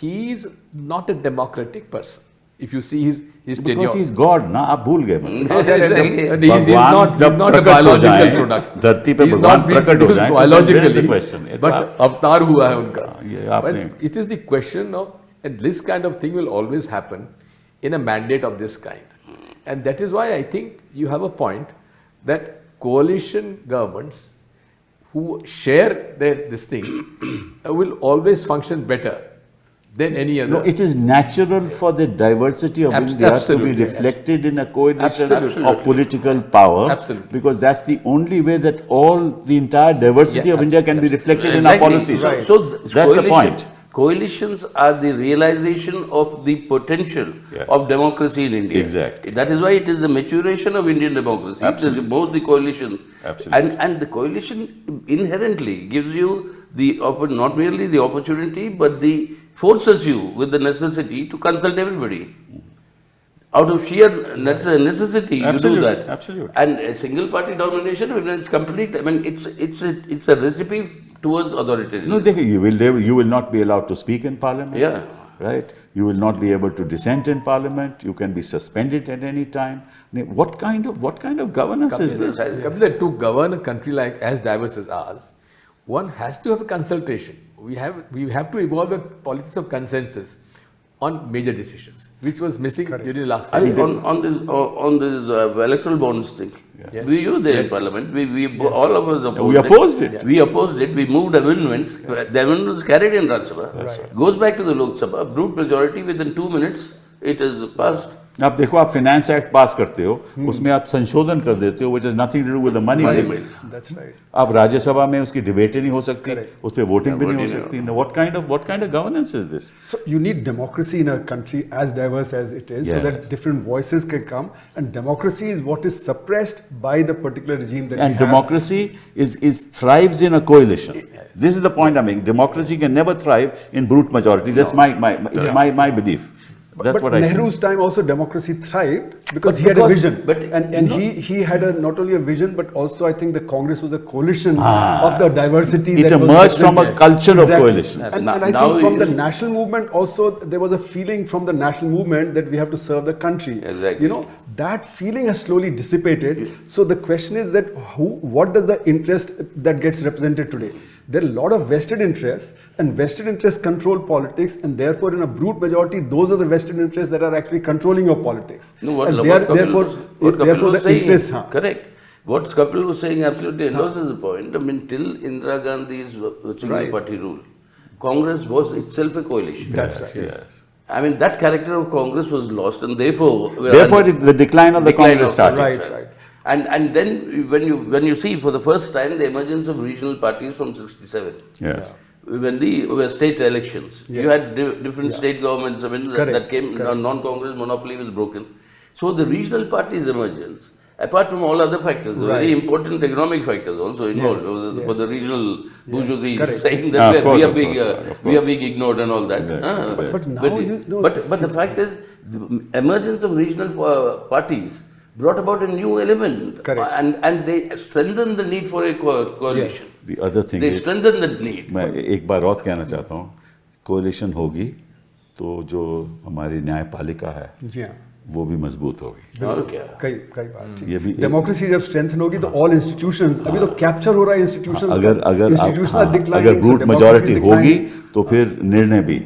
[SPEAKER 2] he is not a democratic person. If you see his tenure.
[SPEAKER 1] Because he's God, na? आप भूल गए मतलब।
[SPEAKER 2] And he's
[SPEAKER 1] भगवान
[SPEAKER 2] not
[SPEAKER 1] जब
[SPEAKER 2] a
[SPEAKER 1] प्रकट हो
[SPEAKER 2] biological
[SPEAKER 1] जाएं,
[SPEAKER 2] product.
[SPEAKER 1] धरती पे
[SPEAKER 2] He's
[SPEAKER 1] भगवान
[SPEAKER 2] not being
[SPEAKER 1] प्रकट हो
[SPEAKER 2] produced
[SPEAKER 1] जाएं, तो
[SPEAKER 2] biologically,
[SPEAKER 1] that's the question. It's
[SPEAKER 2] but
[SPEAKER 1] not-
[SPEAKER 2] अवतार हुआ है उनका.
[SPEAKER 1] ये आपने-
[SPEAKER 2] But it is the question of, and this kind of thing will always happen in a mandate of this kind. And that is why I think you have a point that coalition governments who share this thing will always function better than any other.
[SPEAKER 1] No, it is natural for the diversity of India
[SPEAKER 2] absolutely,
[SPEAKER 1] to be reflected in a coalition
[SPEAKER 2] Absolutely.
[SPEAKER 1] of political power.
[SPEAKER 2] Absolutely.
[SPEAKER 1] Because that's the only way that the entire diversity
[SPEAKER 2] Yeah,
[SPEAKER 1] of India can be reflected in our policies.
[SPEAKER 3] Right. So
[SPEAKER 1] That's the point.
[SPEAKER 3] Coalitions are the realization of the potential
[SPEAKER 1] Yes.
[SPEAKER 3] of democracy in India.
[SPEAKER 1] Exactly.
[SPEAKER 3] That is why it is the maturation of Indian democracy.
[SPEAKER 1] Absolutely.
[SPEAKER 3] It is both the coalition.
[SPEAKER 1] Absolutely.
[SPEAKER 3] And the coalition inherently gives you not merely the opportunity, but forces you with the necessity to consult everybody. Out of sheer necessity, you do
[SPEAKER 1] Absolutely,
[SPEAKER 3] that.
[SPEAKER 1] absolutely.
[SPEAKER 3] And a single party domination, I mean, it's complete. I mean, it's a recipe towards authoritarianism.
[SPEAKER 1] No, you will not be allowed to speak in parliament.
[SPEAKER 3] Yeah.
[SPEAKER 1] Right? You will not be able to dissent in parliament. You can be suspended at any time. What kind of governance is this?
[SPEAKER 2] Kapil, to govern a country like as diverse as ours, one has to have a consultation. We have to evolve a politics of consensus on major decisions, which was missing during the last 10 years.
[SPEAKER 3] On this electoral bonds thing,
[SPEAKER 2] Yes.
[SPEAKER 3] we were there
[SPEAKER 2] Yes.
[SPEAKER 3] in parliament. All of us opposed
[SPEAKER 1] We opposed it.
[SPEAKER 3] We opposed it. We moved amendments. The amendment was carried in Rajya Sabha. Goes back to the Lok Sabha. Brute majority within 2 minutes. It is passed.
[SPEAKER 1] आप देखो, आप finance act पास करते हो, उसमें आप संशोधन कर देते हो which is nothing to do with the money.
[SPEAKER 4] That's right.
[SPEAKER 1] अब राज्यसभा में उसकी डिबेट ही नहीं हो सकती,
[SPEAKER 4] Correct.
[SPEAKER 1] उस पर वोटिंग भी नहीं हो
[SPEAKER 3] voting
[SPEAKER 1] सकती। what kind of governance is this?
[SPEAKER 4] So you need democracy in a country as diverse as it is, so that
[SPEAKER 1] Yes.
[SPEAKER 4] different voices can come. And democracy is what is suppressed by the particular regime that
[SPEAKER 1] And
[SPEAKER 4] we have.
[SPEAKER 1] democracy is thrives in a coalition. This is the point I'm making. Democracy can never thrive in brute majority. That's my belief. That's
[SPEAKER 4] but
[SPEAKER 1] what I think.
[SPEAKER 4] Nehru's time also democracy thrived because
[SPEAKER 3] But
[SPEAKER 4] he had a
[SPEAKER 3] because-
[SPEAKER 4] vision.
[SPEAKER 3] but
[SPEAKER 4] and he had not only a vision, but also I think the Congress was a coalition of the diversity.
[SPEAKER 1] It
[SPEAKER 4] that was
[SPEAKER 1] emerged from a
[SPEAKER 4] represented.
[SPEAKER 1] culture of
[SPEAKER 4] Exactly.
[SPEAKER 1] coalition.
[SPEAKER 4] And,
[SPEAKER 3] Now-
[SPEAKER 4] and I
[SPEAKER 3] now
[SPEAKER 4] think from the
[SPEAKER 3] you-
[SPEAKER 4] national movement also there was a feeling from the national movement that we have to serve the country.
[SPEAKER 3] Exactly.
[SPEAKER 4] You know, that feeling has slowly dissipated. So the question is that what does the interest that gets represented today? There are a lot of vested interests, and vested interests control politics, and therefore in a brute majority, those are the vested interests that are actually controlling your politics.
[SPEAKER 3] No, what,
[SPEAKER 4] and
[SPEAKER 3] what
[SPEAKER 4] they are,
[SPEAKER 3] Kapil
[SPEAKER 4] therefore,
[SPEAKER 3] was, what Kapil
[SPEAKER 4] therefore
[SPEAKER 3] was
[SPEAKER 4] the
[SPEAKER 3] saying,
[SPEAKER 4] interests. Huh?
[SPEAKER 3] correct. What Kapil was saying absolutely endorses the point. I mean, till Indira Gandhi's single
[SPEAKER 4] Right.
[SPEAKER 3] party rule, Congress was itself a coalition.
[SPEAKER 4] That's right.
[SPEAKER 1] Yes.
[SPEAKER 3] I mean, that character of Congress was lost, and therefore,
[SPEAKER 1] The decline of the
[SPEAKER 3] Decline
[SPEAKER 1] Congress
[SPEAKER 3] of-
[SPEAKER 1] started.
[SPEAKER 4] Right, right.
[SPEAKER 3] And then when you see for the first time the emergence of regional parties from 67.
[SPEAKER 1] Yes.
[SPEAKER 3] When the state elections, you
[SPEAKER 4] Yes.
[SPEAKER 3] had different state governments. I mean,
[SPEAKER 4] Correct,
[SPEAKER 3] that came,
[SPEAKER 4] correct.
[SPEAKER 3] non-Congress monopoly was broken. So the regional parties' emergence, apart from all other factors, the very
[SPEAKER 4] Right.
[SPEAKER 3] important economic factors also involved
[SPEAKER 4] Yes,
[SPEAKER 3] for the
[SPEAKER 4] yes.
[SPEAKER 3] regional bourgeoisie
[SPEAKER 4] correct.
[SPEAKER 3] saying
[SPEAKER 1] Ah,
[SPEAKER 3] that
[SPEAKER 1] of course,
[SPEAKER 3] we are
[SPEAKER 1] of
[SPEAKER 3] being
[SPEAKER 1] course, of
[SPEAKER 3] we are
[SPEAKER 1] course.
[SPEAKER 3] being ignored and all that.
[SPEAKER 1] Exactly.
[SPEAKER 4] But now you know,
[SPEAKER 3] but the fact is, the emergence of regional parties brought about a new element,
[SPEAKER 4] Correct.
[SPEAKER 3] and they strengthened the need for a coalition.
[SPEAKER 1] The other thing
[SPEAKER 3] They
[SPEAKER 1] is,
[SPEAKER 3] strengthened that need.
[SPEAKER 1] मैं एक बार और कहना चाहता हूँ, कोalition होगी तो जो हमारी न्यायपालिका है
[SPEAKER 4] जी हाँ,
[SPEAKER 1] वो भी मजबूत होगी।
[SPEAKER 3] और क्या?
[SPEAKER 4] कई बात ठीक।
[SPEAKER 1] ये भी
[SPEAKER 4] डेमोक्रेसी जब स्ट्रेंथन होगी तो ऑल इंस्टीट्यूशंस, अभी तो कैप्चर हो रहा है इंस्टीट्यूशंस।
[SPEAKER 1] अगर ब्रूट मेजॉरिटी होगी तो फिर निर्णय भी।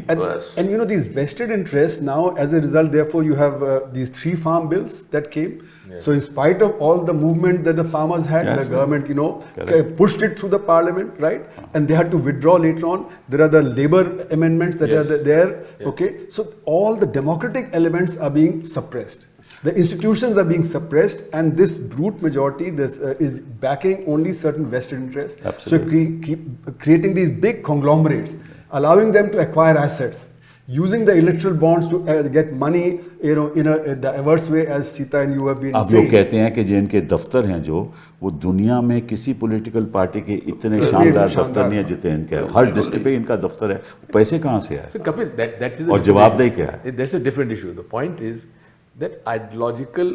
[SPEAKER 4] And you know these vested interests now, as a result, therefore you have these 3 farm bills that came. So in spite of all the movement that the farmers had,
[SPEAKER 1] Yes,
[SPEAKER 4] the government, you know,
[SPEAKER 1] correct.
[SPEAKER 4] pushed it through the parliament, right? And they had to withdraw later on. There are the labor amendments that
[SPEAKER 2] Yes.
[SPEAKER 4] are there.
[SPEAKER 2] Yes.
[SPEAKER 4] Okay, so all the democratic elements are being suppressed. The institutions are being suppressed, and this brute majority is backing only certain vested interests.
[SPEAKER 1] Absolutely.
[SPEAKER 4] So keep creating these big conglomerates, allowing them to acquire assets, using the electoral bonds to get money, you know, in a diverse way, as Sita and you have been
[SPEAKER 1] आप लोग
[SPEAKER 4] saying.
[SPEAKER 1] कहते हैं कि जिनके दफ्तर हैं जो, वो दुनिया में किसी पॉलिटिकल पार्टी के इतने शानदार दफ्तर नहीं है जितने इनके। हर डिस्ट्रिक्ट पे इनका दफ्तर है, पैसे कहाँ से आए?
[SPEAKER 2] So Kapil, that is
[SPEAKER 1] और जवाबदेही क्या है?
[SPEAKER 2] That's a different issue. The point is that ideological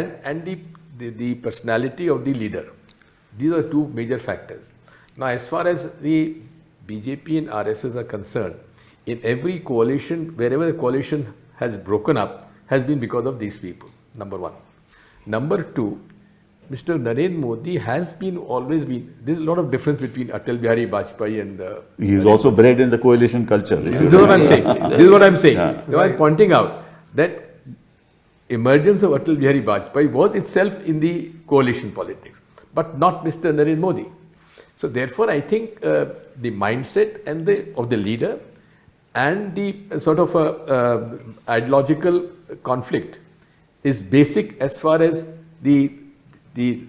[SPEAKER 2] and the personality of the leader. These are 2 major factors. Now, as far as the BJP and RSS are concerned, in every coalition, wherever the coalition has broken up, has been because of these people. Number 1. Number 2, Mr. Narendra Modi has always been. There's a lot of difference between Atal Bihari Vajpayee and.
[SPEAKER 1] He is also bred in the coalition culture.
[SPEAKER 2] This is what I'm saying. This is what I'm saying. Now I'm pointing out that emergence of Atal Bihari Vajpayee was itself in the coalition politics, but not Mr. Narendra Modi. So therefore, I think the mindset and of the leader and the sort of ideological conflict is basic as far as the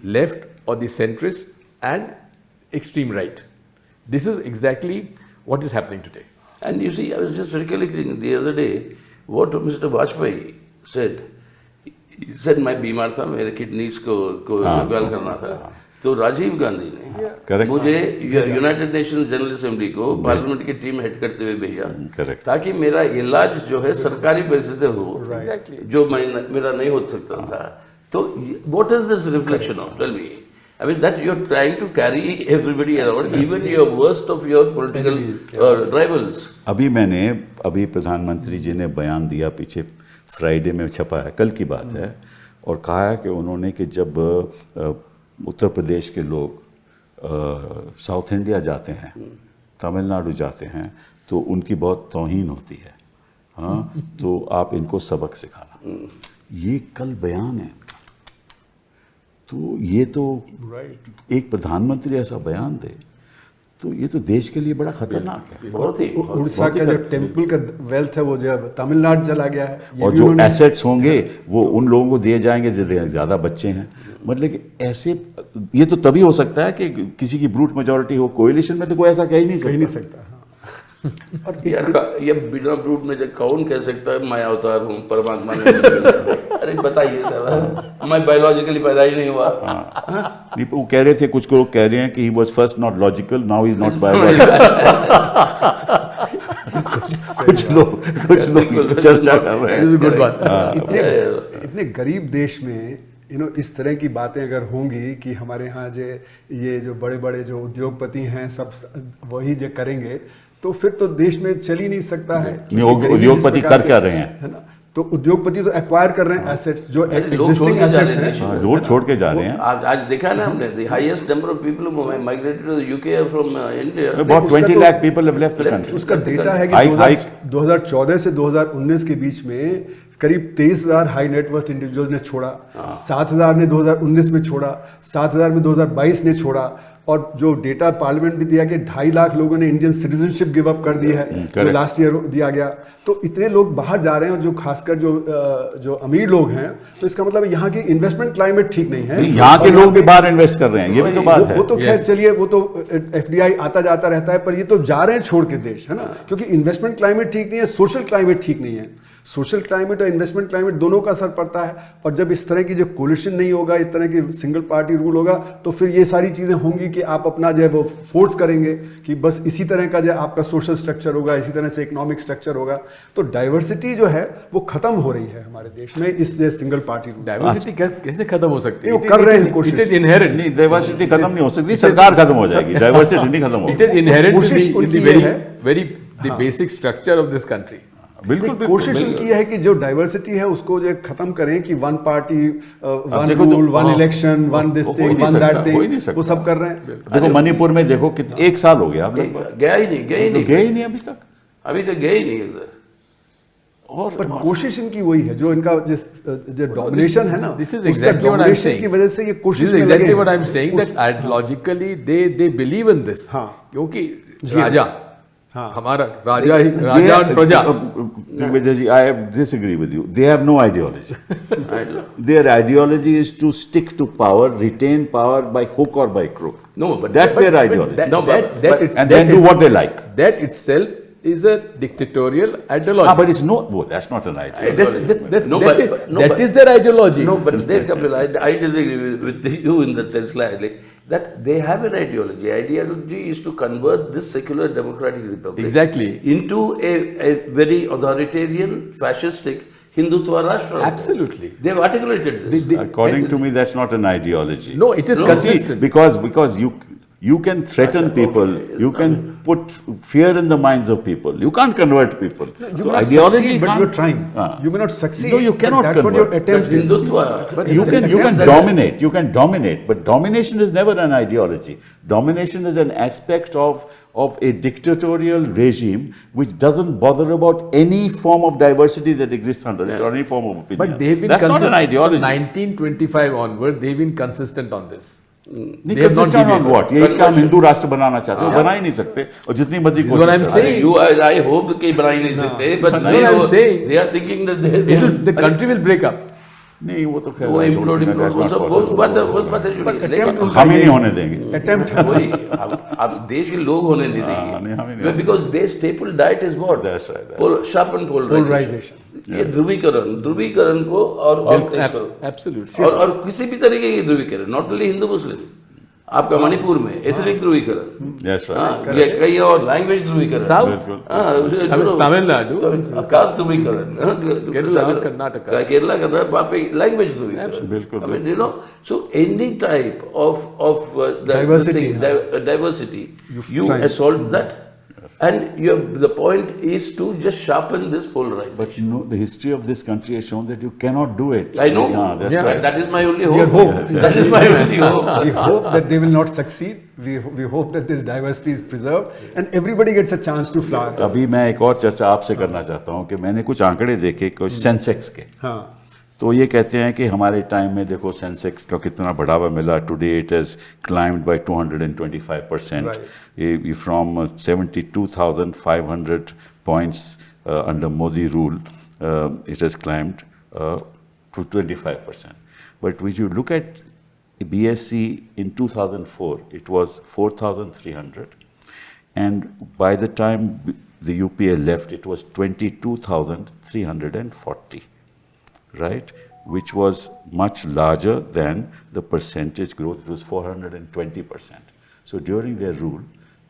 [SPEAKER 2] left or the centrist and extreme right. This is exactly what is happening today.
[SPEAKER 3] And you see, I was just recollecting the other day what Mr. Vajpayee said. He said, मैं बीमार था, मेरे kidneys को इवैल करना था। तो राजीव गांधी ने
[SPEAKER 1] Correct.
[SPEAKER 3] मुझे यूनाइटेड नेशंस जनरल असेंबली को पार्लियामेंट की टीम हेड करते हुए भेजा,
[SPEAKER 1] Correct.
[SPEAKER 3] ताकि मेरा इलाज जो है सरकारी पैसे से हो,
[SPEAKER 2] Exactly.
[SPEAKER 3] जो मेरा नहीं हो सकता था। तो what is this reflection of? Tell me. I mean that you're trying to carry everybody around, even your worst of your political rivals.
[SPEAKER 1] अभी प्रधानमंत्री जी ने बयान दिया, पीछे फ्राइडे में छपा है, कल की बात है, और कहा है कि उन्होंने कि जब उत्तर प्रदेश के लोग साउथ इंडिया जाते हैं, तमिलनाडु जाते हैं, तो उनकी बहुत तौहीन होती है। हाँ, तो आप इनको सबक सिखाना। ये कल बयान है। तो ये तो एक प्रधानमंत्री ऐसा बयान दे तो ये तो देश के लिए बड़ा खतरनाक है।
[SPEAKER 3] बहुत ही
[SPEAKER 4] उड़ीसा का जो टेम्पल का वेल्थ है वो जो तमिलनाडु चला गया है, ये
[SPEAKER 1] और
[SPEAKER 4] भी
[SPEAKER 1] जो
[SPEAKER 4] उन्होंने-
[SPEAKER 1] एसेट्स होंगे वो उन लोगों को दिए जाएंगे जिनके ज़्यादा बच्चे हैं। मतलब कि ऐसे ये तो तभी हो सकता है कि किसी की ब्रूट मेजॉरिटी हो। कोएलिशन में तो कोई ऐसा कह ही नहीं
[SPEAKER 4] कह ही नहीं
[SPEAKER 1] सकता।
[SPEAKER 4] सकता। हाँ।
[SPEAKER 3] यार ये बिना ब्रूट में जो कौन कह सकता है मैं अवतार हूँ परमात्मा ने अरे बताइए सर, मैं बायोलॉजिकली पैदा ही नहीं हुआ।
[SPEAKER 1] नहीं, वो कह रहे थे, कुछ लोग कह रहे हैं कि he was first not logical, now he is not biological. कुछ लोग चर्चा कर रहे हैं।
[SPEAKER 2] गुड बात।
[SPEAKER 4] इतने गरीब देश में इस तरह की बातें अगर होंगी कि हमारे यहाँ जो ये जो बड़े बड़े जो उद्योगपति हैं सब वही जो करेंगे, तो फिर तो देश में चल ही नहीं सकता है।
[SPEAKER 1] नहीं, उद्योगपति कर क्या रहे हैं,
[SPEAKER 4] है ना? तो उद्योगपति तो एक्वायर कर रहे हैं एसेट्स, जो
[SPEAKER 3] लोग
[SPEAKER 4] एग्जिस्टिंग
[SPEAKER 3] छोड़ के जा
[SPEAKER 4] एसेट्स
[SPEAKER 3] रहे
[SPEAKER 4] हैं।
[SPEAKER 3] हैं।
[SPEAKER 1] रोड छोड़ के जा रहे हैं।
[SPEAKER 3] आज देखा ना हमने, the highest number of people who migrated to the UK from India.
[SPEAKER 1] About 20 lakh people have left the country.
[SPEAKER 4] उसका डेटा है कि
[SPEAKER 1] हाइक
[SPEAKER 4] 2014 से 2019 के बीच में करीब 23,000 हाई नेटवर्थ इंडिविजुअल्स ने छोड़ा, 7,000 ने 2019 में छोड़ा, 7,000 में 2022 ने छोड़ा, और जो डेटा पार्लियामेंट ने दिया कि 2.5 लाख लोगों ने इंडियन सिटीजनशिप गिव अप कर दी है, जो लास्ट ईयर दिया गया। तो इतने लोग बाहर जा रहे हैं, और जो खासकर जो अमीर लोग हैं, तो इसका मतलब यहाँ की इन्वेस्टमेंट क्लाइमेट ठीक नहीं है।
[SPEAKER 1] यहाँ के लोग भी बाहर इन्वेस्ट कर रहे हैं, ये भी तो बात है।
[SPEAKER 4] वो तो खैर चलिए, वो तो एफडीआई आता जाता रहता है, पर ये तो जा रहे हैं छोड़ के देश, है ना? क्योंकि इन्वेस्टमेंट क्लाइमेट ठीक नहीं है, सोशल क्लाइमेट ठीक नहीं है। सोशल क्लाइमेट और इन्वेस्टमेंट क्लाइमेट दोनों का असर पड़ता है। और जब इस तरह की जो कोलिशन नहीं होगा, इस तरह की सिंगल पार्टी रूल होगा, तो फिर ये सारी चीजें होंगी कि आप अपना जो है वो फोर्स करेंगे कि बस इसी तरह का जो आपका सोशल स्ट्रक्चर होगा, इसी तरह से इकोनॉमिक स्ट्रक्चर होगा। तो डाइवर्सिटी जो है वो खत्म हो रही है हमारे देश में इस सिंगल पार्टी रूल।
[SPEAKER 2] डाइवर्सिटी कैसे खत्म हो सकती है?
[SPEAKER 4] वो कर रहे हैं कोशिश।
[SPEAKER 2] It is inherent.
[SPEAKER 1] नहीं, डाइवर्सिटी खत्म नहीं हो सकती, सरकार खत्म हो जाएगी, डाइवर्सिटी नहीं खत्म
[SPEAKER 2] इट
[SPEAKER 1] होगी।
[SPEAKER 2] इज इनहेरेंट
[SPEAKER 4] कोशिश
[SPEAKER 2] इन
[SPEAKER 4] उनकी
[SPEAKER 2] द
[SPEAKER 4] ये है।
[SPEAKER 2] Very the basic structure of this country.
[SPEAKER 1] बिल्कुल
[SPEAKER 4] नहीं, कोशिश उनकी है कि जो डाइवर्सिटी है उसको जो खत्म करें, कि वन पार्टी वन
[SPEAKER 1] देखो तो-
[SPEAKER 4] रूल, वन
[SPEAKER 1] हाँ,
[SPEAKER 4] इलेक्शन, वन दिस
[SPEAKER 1] हो ही
[SPEAKER 4] थिंग,
[SPEAKER 1] नहीं
[SPEAKER 4] वन
[SPEAKER 1] सकता,
[SPEAKER 4] दैट
[SPEAKER 1] हो ही नहीं
[SPEAKER 4] थिंग,
[SPEAKER 1] सकता।
[SPEAKER 4] वो सब कर रहे हैं।
[SPEAKER 1] देखो मणिपुर में देखो कि 1 साल हो गया, आप लोग
[SPEAKER 3] गया ही नहीं
[SPEAKER 1] गए ही नहीं अभी तक।
[SPEAKER 3] अभी तक गए ही नहीं उधर।
[SPEAKER 1] और
[SPEAKER 4] पर कोशिश इनकी वही है, जो इनका जो डोमिनेशन है ना,
[SPEAKER 2] This is
[SPEAKER 4] उसका
[SPEAKER 2] exactly what I'm
[SPEAKER 4] domination
[SPEAKER 2] saying.
[SPEAKER 4] की वजह से ये कोशिश
[SPEAKER 2] This is
[SPEAKER 4] में लगे
[SPEAKER 2] exactly
[SPEAKER 4] हैं।
[SPEAKER 2] what I'm saying, that ideologically they believe in this.
[SPEAKER 4] हाँ।
[SPEAKER 2] क्योंकि
[SPEAKER 4] जी,
[SPEAKER 2] राजा,
[SPEAKER 4] हाँ।
[SPEAKER 2] हमारा राजा ही राजा और प्रजा।
[SPEAKER 1] Vijay ji, I disagree with you. They have no ideology. Their ideology is to stick to power, retain power by hook or by crook.
[SPEAKER 3] No, but
[SPEAKER 1] That's their ideology.
[SPEAKER 2] That,
[SPEAKER 3] No,
[SPEAKER 2] that,
[SPEAKER 3] but-
[SPEAKER 2] that
[SPEAKER 3] but-
[SPEAKER 2] it's,
[SPEAKER 1] And
[SPEAKER 2] that
[SPEAKER 1] then do
[SPEAKER 2] is-
[SPEAKER 1] what they like.
[SPEAKER 2] That itself is a dictatorial ideology.
[SPEAKER 1] But it's no, well, that's not an ideology.
[SPEAKER 3] No,
[SPEAKER 2] that
[SPEAKER 3] but-
[SPEAKER 2] is-
[SPEAKER 3] no,
[SPEAKER 2] that
[SPEAKER 3] but-
[SPEAKER 2] is their ideology.
[SPEAKER 3] No, but there, Kapil, I disagree with you in that sense slightly. That they have an ideology. Ideology is to convert this secular democratic republic
[SPEAKER 2] Exactly.
[SPEAKER 3] into a very authoritarian, fascistic Hindutva Rashtra.
[SPEAKER 2] Absolutely.
[SPEAKER 3] They have articulated this.
[SPEAKER 1] According to me, that's not an ideology.
[SPEAKER 2] No, it is
[SPEAKER 3] No,
[SPEAKER 2] consistent.
[SPEAKER 1] Because you can threaten people, you can put fear in the minds of people. You can't convert people.
[SPEAKER 4] You
[SPEAKER 1] So
[SPEAKER 4] may not
[SPEAKER 1] ideology
[SPEAKER 4] succeed, but
[SPEAKER 1] can't-
[SPEAKER 4] you're trying.
[SPEAKER 1] हाँ.
[SPEAKER 4] You may not succeed.
[SPEAKER 1] No, you
[SPEAKER 4] but
[SPEAKER 1] cannot
[SPEAKER 4] that's what your
[SPEAKER 1] convert.
[SPEAKER 4] attempt is.
[SPEAKER 3] Hindutva.
[SPEAKER 2] But
[SPEAKER 1] You can
[SPEAKER 3] that-
[SPEAKER 1] dominate. You can dominate, but domination is never an ideology. Domination is an aspect of a dictatorial regime which doesn't bother about any form of diversity that exists under it or any form of opinion.
[SPEAKER 2] But they've been
[SPEAKER 1] That's not an
[SPEAKER 2] consistent.
[SPEAKER 1] ideology.
[SPEAKER 2] From 1925 onward, they've been consistent on this.
[SPEAKER 1] नहीं,
[SPEAKER 2] They have not
[SPEAKER 1] consistent on
[SPEAKER 2] deviated.
[SPEAKER 1] what? ये एक काम हिंदू राष्ट्र बनाना चाहते हो, बना ही नहीं सकते, और जितनी मर्जी
[SPEAKER 2] This is what I'm
[SPEAKER 1] कोशिश करें।
[SPEAKER 2] saying.
[SPEAKER 3] You, I hope कि बना ही नहीं सकते, but
[SPEAKER 2] No, I'm saying-
[SPEAKER 3] they are thinking that
[SPEAKER 2] The country will break up.
[SPEAKER 1] नहीं, वो तो खैर
[SPEAKER 3] वो
[SPEAKER 1] I don't
[SPEAKER 3] implode,
[SPEAKER 1] think that's
[SPEAKER 3] वो
[SPEAKER 1] not
[SPEAKER 3] सब
[SPEAKER 1] possible.
[SPEAKER 3] बहुत बात है जुड़ी है। लेकिन
[SPEAKER 1] हम ही नहीं होने देंगे।
[SPEAKER 4] Attempt है।
[SPEAKER 3] वही आप देश के लोग होने नहीं
[SPEAKER 1] नहीं, हम ही नहीं
[SPEAKER 3] देंगे
[SPEAKER 1] होने
[SPEAKER 3] because they staple diet is what
[SPEAKER 1] That's right, that's
[SPEAKER 3] sharpen
[SPEAKER 4] Polarization.
[SPEAKER 3] ये ध्रुवीकरण को और तेज करो।
[SPEAKER 2] Absolutely.
[SPEAKER 3] और किसी भी तरीके की ध्रुवीकरण, नॉट ओनली हिंदू मुस्लिम, आपका मणिपुर में एथनिक ध्रुवीकरण,
[SPEAKER 1] That's right.
[SPEAKER 3] हाँ, ये कहीं और लैंग्वेज ध्रुवीकरण,
[SPEAKER 2] South,
[SPEAKER 1] बिल्कुल।
[SPEAKER 2] तमिलनाडु,
[SPEAKER 3] कास्ट ध्रुवीकरण,
[SPEAKER 2] केरला, कर्नाटका।
[SPEAKER 3] केरला वहाँ पे लैंग्वेज ध्रुवीकरण,
[SPEAKER 1] बिल्कुल,
[SPEAKER 3] I mean, you know, so any type of
[SPEAKER 4] Diversity,
[SPEAKER 3] diversity, you
[SPEAKER 4] try.
[SPEAKER 3] assault that, and the point is to just sharpen this polarization.
[SPEAKER 1] But you know, the history of this country has shown that you cannot do it.
[SPEAKER 3] I know.
[SPEAKER 1] Yeah, that's
[SPEAKER 2] Yeah.
[SPEAKER 1] right.
[SPEAKER 3] That is my only
[SPEAKER 4] Your
[SPEAKER 3] hope.
[SPEAKER 4] hope.
[SPEAKER 3] That is my only hope.
[SPEAKER 4] We hope that they will not succeed. We hope that this diversity is preserved and everybody gets a chance to flower.
[SPEAKER 1] अभी मैं एक और चर्चा आपसे करना चाहता हूँ कि मैंने कुछ आंकड़े देखे कुछ सेंसेक्स के,
[SPEAKER 4] हाँ,
[SPEAKER 1] तो ये कहते हैं कि हमारे टाइम में देखो सेंसेक्स का कितना बढ़ावा मिला. Today it has climbed by 225% from 72,500 points under Modi rule. It has climbed to 25%. But when you look at BSE in 2004, it was 4,300. And by the time the UPA left, it was 22,340, right? Which was much larger than the percentage growth. It was 420%. So during their rule,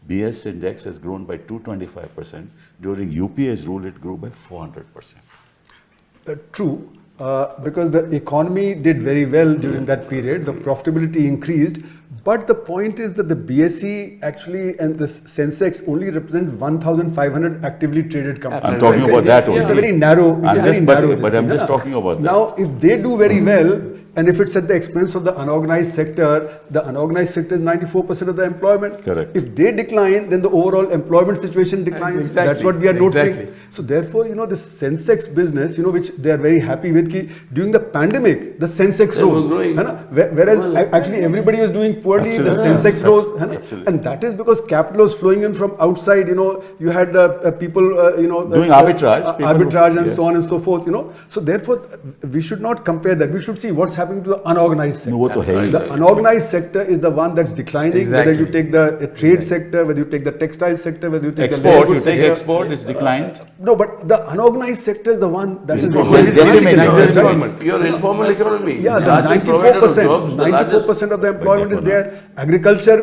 [SPEAKER 1] BS index has grown by 225%. During UPA's rule, it grew by 400%.
[SPEAKER 4] True, because the economy did very well during that period. The profitability increased. But the point is that the BSE actually and the Sensex only represents 1,500 actively traded companies.
[SPEAKER 1] I'm talking about that only.
[SPEAKER 4] It's a very narrow.
[SPEAKER 1] But I'm just talking about that.
[SPEAKER 4] Now, if they do very well, and if it's at the expense of the unorganized sector is 94% of the employment.
[SPEAKER 1] Correct.
[SPEAKER 4] If they decline, then the overall employment situation declines.
[SPEAKER 2] Exactly.
[SPEAKER 4] That's what we are noticing.
[SPEAKER 2] Exactly.
[SPEAKER 4] So therefore, the Sensex business, which they are very happy with, during the pandemic, the Sensex
[SPEAKER 3] It was
[SPEAKER 4] rose.
[SPEAKER 3] growing.
[SPEAKER 4] Whereas actually everybody was doing poorly, the Sensex rose. And that is because capital was flowing in from outside. You had people,
[SPEAKER 1] doing arbitrage.
[SPEAKER 4] Arbitrage and
[SPEAKER 1] yes.
[SPEAKER 4] so on and so forth. So therefore, we should not compare that. We should see what's happening to the unorganized sector.
[SPEAKER 1] No, wo to hai hi.
[SPEAKER 4] The unorganized sector is the one that's declining.
[SPEAKER 2] Exactly.
[SPEAKER 4] Whether you take the trade sector, whether you take the textile sector, whether you take the
[SPEAKER 1] Export,
[SPEAKER 4] leather
[SPEAKER 1] you take
[SPEAKER 4] sector.
[SPEAKER 1] export, it's declined.
[SPEAKER 4] No, but the unorganized sector is the one that is
[SPEAKER 3] Informal,
[SPEAKER 1] decimating.
[SPEAKER 3] Your informal economy.
[SPEAKER 4] Yeah, the
[SPEAKER 3] largest provider of jobs,
[SPEAKER 4] 94%,
[SPEAKER 3] the largest
[SPEAKER 4] 94% of the employment is there. Agriculture,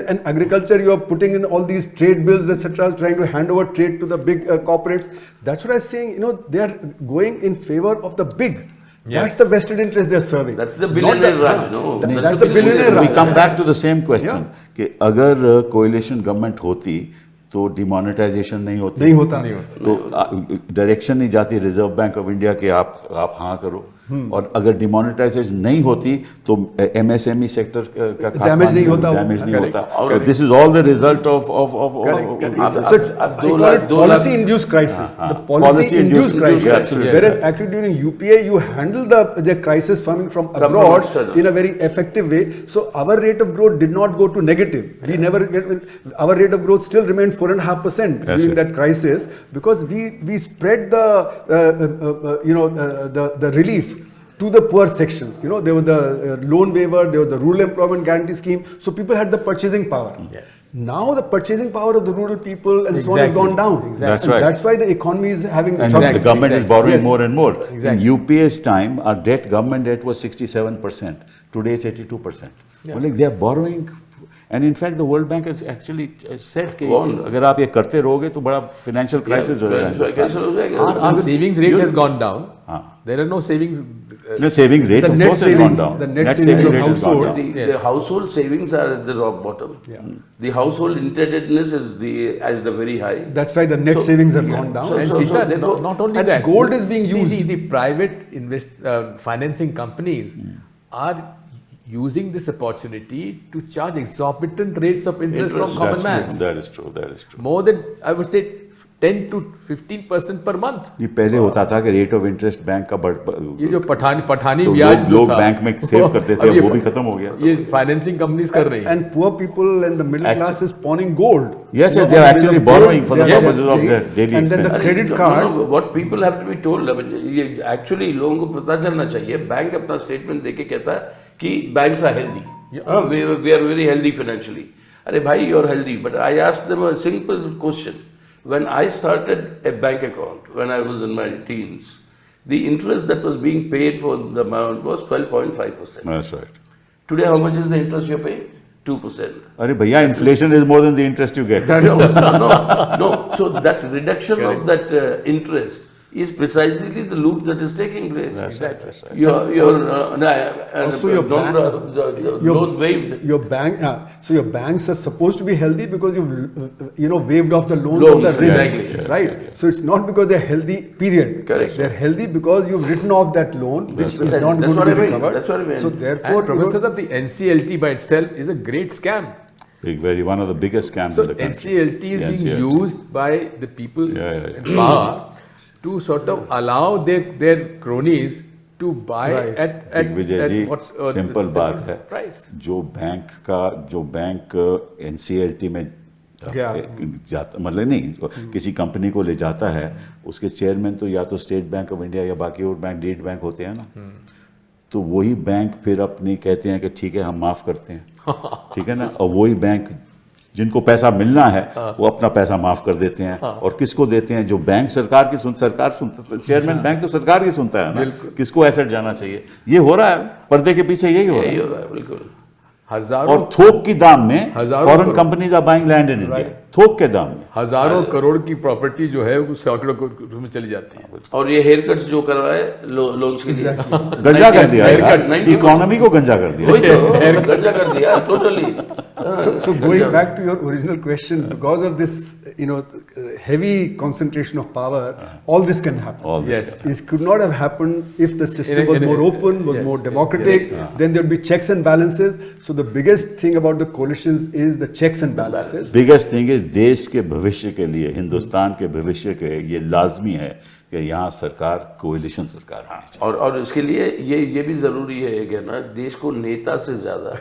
[SPEAKER 4] and agriculture, you are putting in all these trade bills, etc., trying to hand over trade to the big corporates. That's what I'm saying. They are going in favor of the big.
[SPEAKER 2] Yes.
[SPEAKER 4] That's the vested interest they are serving.
[SPEAKER 3] That's the billionaire Raj, no?
[SPEAKER 4] That's the billionaire
[SPEAKER 1] We
[SPEAKER 4] Raj.
[SPEAKER 1] come back to the same question कि अगर coalition government होती तो demonetisation नहीं होती.
[SPEAKER 4] नहीं होता.
[SPEAKER 1] तो direction नहीं जाती रिजर्व बैंक ऑफ इंडिया के आप हाँ करो. और अगर डिमोनेटाइजेशन नहीं होती तो एमएसएमई सेक्टर का
[SPEAKER 4] Damage नहीं होता.
[SPEAKER 1] डैमेज नहीं
[SPEAKER 2] Correct.
[SPEAKER 1] होता. This is all the result of
[SPEAKER 4] policy induced crisis. The policy induced crisis.
[SPEAKER 1] absolutely.
[SPEAKER 4] Whereas actually during UPA you handle the crisis coming from abroad in a very effective way. So our rate of growth did not go to negative. We never our rate of growth still remained 4.5% during that crisis because we spread the relief to the poor sections. There was the loan waiver, there was the rural employment guarantee scheme. So people had the purchasing power.
[SPEAKER 2] Yes.
[SPEAKER 4] Now the purchasing power of the rural people and so on has
[SPEAKER 2] Exactly.
[SPEAKER 4] gone down.
[SPEAKER 2] Exactly.
[SPEAKER 1] That's
[SPEAKER 4] And
[SPEAKER 1] right.
[SPEAKER 4] that's why the economy is having
[SPEAKER 1] And
[SPEAKER 4] trouble.
[SPEAKER 1] the government is borrowing
[SPEAKER 4] Yes.
[SPEAKER 1] more and more.
[SPEAKER 2] Exactly.
[SPEAKER 1] In UPA's time, our government debt was 67%. Today it's 82%. Well, like they are borrowing. And in fact, the World Bank has actually said कि अगर आप ये करते रहोगे तो बड़ा financial crisis हो जाएगा.
[SPEAKER 2] Our savings rate has gone down.
[SPEAKER 1] हाँ.
[SPEAKER 2] There are no savings.
[SPEAKER 1] The saving rate
[SPEAKER 4] The
[SPEAKER 1] of
[SPEAKER 4] net
[SPEAKER 1] course has
[SPEAKER 4] savings-
[SPEAKER 1] gone down.
[SPEAKER 4] the net savings of
[SPEAKER 1] rate has gone
[SPEAKER 4] households.
[SPEAKER 1] down.
[SPEAKER 3] The household savings are at the rock bottom. The household indebtedness is the very high.
[SPEAKER 4] That's why the net savings have gone down.
[SPEAKER 2] And
[SPEAKER 3] so
[SPEAKER 2] Sita,
[SPEAKER 3] therefore-
[SPEAKER 2] not only
[SPEAKER 4] and
[SPEAKER 2] that.
[SPEAKER 4] gold is being
[SPEAKER 2] See,
[SPEAKER 4] used.
[SPEAKER 2] the private financing companies are using this opportunity to charge exorbitant rates of interest from common man.
[SPEAKER 1] That is true. That is true.
[SPEAKER 2] More than, I would say, 10 to 15% per month.
[SPEAKER 1] ये पहले होता था कि rate of interest bank का
[SPEAKER 2] ये जो पठानी
[SPEAKER 1] तो
[SPEAKER 2] ब्याज जो
[SPEAKER 1] लोग
[SPEAKER 2] था,
[SPEAKER 1] बैंक में सेव करते थे,
[SPEAKER 2] अब ये
[SPEAKER 1] वो भी खत्म हो गया.
[SPEAKER 2] ये फाइनेंसिंग कंपनीज कर रही हैं.
[SPEAKER 4] And poor people and the middle class is pawning gold.
[SPEAKER 1] Yes, yes, they are actually borrowing for the
[SPEAKER 4] They are
[SPEAKER 1] purposes of their daily
[SPEAKER 4] And then the
[SPEAKER 1] expenses.
[SPEAKER 4] credit
[SPEAKER 3] No,
[SPEAKER 4] card.
[SPEAKER 3] no, what people have to be told, I mean, ये actually लोगों को पता चलना चाहिए. Bank अपना statement देके कहता है कि banks are healthy. We are very healthy financially. अरे भाई, you're healthy, but I asked them a simple question. When I started a bank account, when I was in my teens, the interest that was being paid for the amount was 12.5%.
[SPEAKER 1] That's right.
[SPEAKER 3] Today, how much is the interest you're paying? 2%.
[SPEAKER 1] अरे भैया, inflation is more than the interest you get.
[SPEAKER 3] No. So that reduction of that interest is precisely the loop that is taking place.
[SPEAKER 2] Exactly.
[SPEAKER 4] Also your bank-
[SPEAKER 3] the loans waived.
[SPEAKER 4] Your bank, so your banks are supposed to be healthy because you've waived off the loans of
[SPEAKER 3] Loans,
[SPEAKER 4] the risk,
[SPEAKER 3] exactly.
[SPEAKER 1] Yes,
[SPEAKER 4] right? So it's not because they're healthy. Period.
[SPEAKER 3] Correct.
[SPEAKER 4] They're healthy because you've written off that loan, which is
[SPEAKER 3] That's
[SPEAKER 4] not
[SPEAKER 3] what
[SPEAKER 4] going to
[SPEAKER 3] I
[SPEAKER 4] be
[SPEAKER 3] mean.
[SPEAKER 4] recovered.
[SPEAKER 3] That's what I mean.
[SPEAKER 4] So therefore,
[SPEAKER 2] And Professor, the NCLT by itself is a great scam.
[SPEAKER 1] One of the biggest scams
[SPEAKER 2] So
[SPEAKER 1] in the country.
[SPEAKER 2] NCLT is
[SPEAKER 1] The
[SPEAKER 2] being
[SPEAKER 1] NCLT.
[SPEAKER 2] used by the people
[SPEAKER 1] Yeah.
[SPEAKER 2] in power to sort of allow their cronies to buy at
[SPEAKER 1] Digvijay ji, simple बात है,
[SPEAKER 2] price.
[SPEAKER 1] जो bank NCLT में
[SPEAKER 4] गया।
[SPEAKER 1] जाता, मतलब नहीं, किसी company को ले जाता है, उसके चेयरमैन तो या तो स्टेट बैंक ऑफ इंडिया या बाकी और बैंक, लीड बैंक होते हैं ना, तो वही बैंक फिर अपनी कहते हैं कि ठीक है हम माफ करते हैं, ठीक है ना, और वही बैंक जिनको पैसा मिलना है वो अपना पैसा माफ कर देते हैं, और किसको देते हैं, जो बैंक सरकार की चेयरमैन बैंक तो सरकार की सुनता है ना, किसको एसेट जाना चाहिए, ये हो रहा है पर्दे के पीछे, यही हो रहा है
[SPEAKER 3] बिल्कुल।
[SPEAKER 2] हजारों
[SPEAKER 1] और थोक की दाम में
[SPEAKER 2] हजारों
[SPEAKER 1] foreign
[SPEAKER 2] crore.
[SPEAKER 1] Companies are buying land in India, थोक के दाम में
[SPEAKER 2] हजारों करोड़ की प्रॉपर्टी जो है वो सैकड़ों करोड़ में चली जाती है।
[SPEAKER 3] और ये हेयर कट्स जो करवाए लोन्स के लिए
[SPEAKER 1] गंजा कर दिया यार, इकोनॉमी को गंजा कर दिया।
[SPEAKER 3] वही तो गंजा कर दिया totally.
[SPEAKER 4] So going back to your original question, because of this, heavy concentration of power, all this can happen.
[SPEAKER 1] All this
[SPEAKER 2] Yes.
[SPEAKER 1] can
[SPEAKER 4] This could not have happened if the system was
[SPEAKER 2] in a-
[SPEAKER 4] more open, was
[SPEAKER 2] yes,
[SPEAKER 4] more
[SPEAKER 2] yes,
[SPEAKER 4] democratic.
[SPEAKER 2] yes.
[SPEAKER 4] Then there would be checks and balances. So the biggest thing about the coalitions is the checks and balances.
[SPEAKER 1] Biggest thing is देश के भविष्य के लिए, हिंदुस्तान के भविष्य के, ये लाजमी है कि यहाँ सरकार कोएलिशन सरकार होनी चाहिए।
[SPEAKER 3] और इसके लिए ये भी जरूरी है कि ना देश को नेता से ज्यादा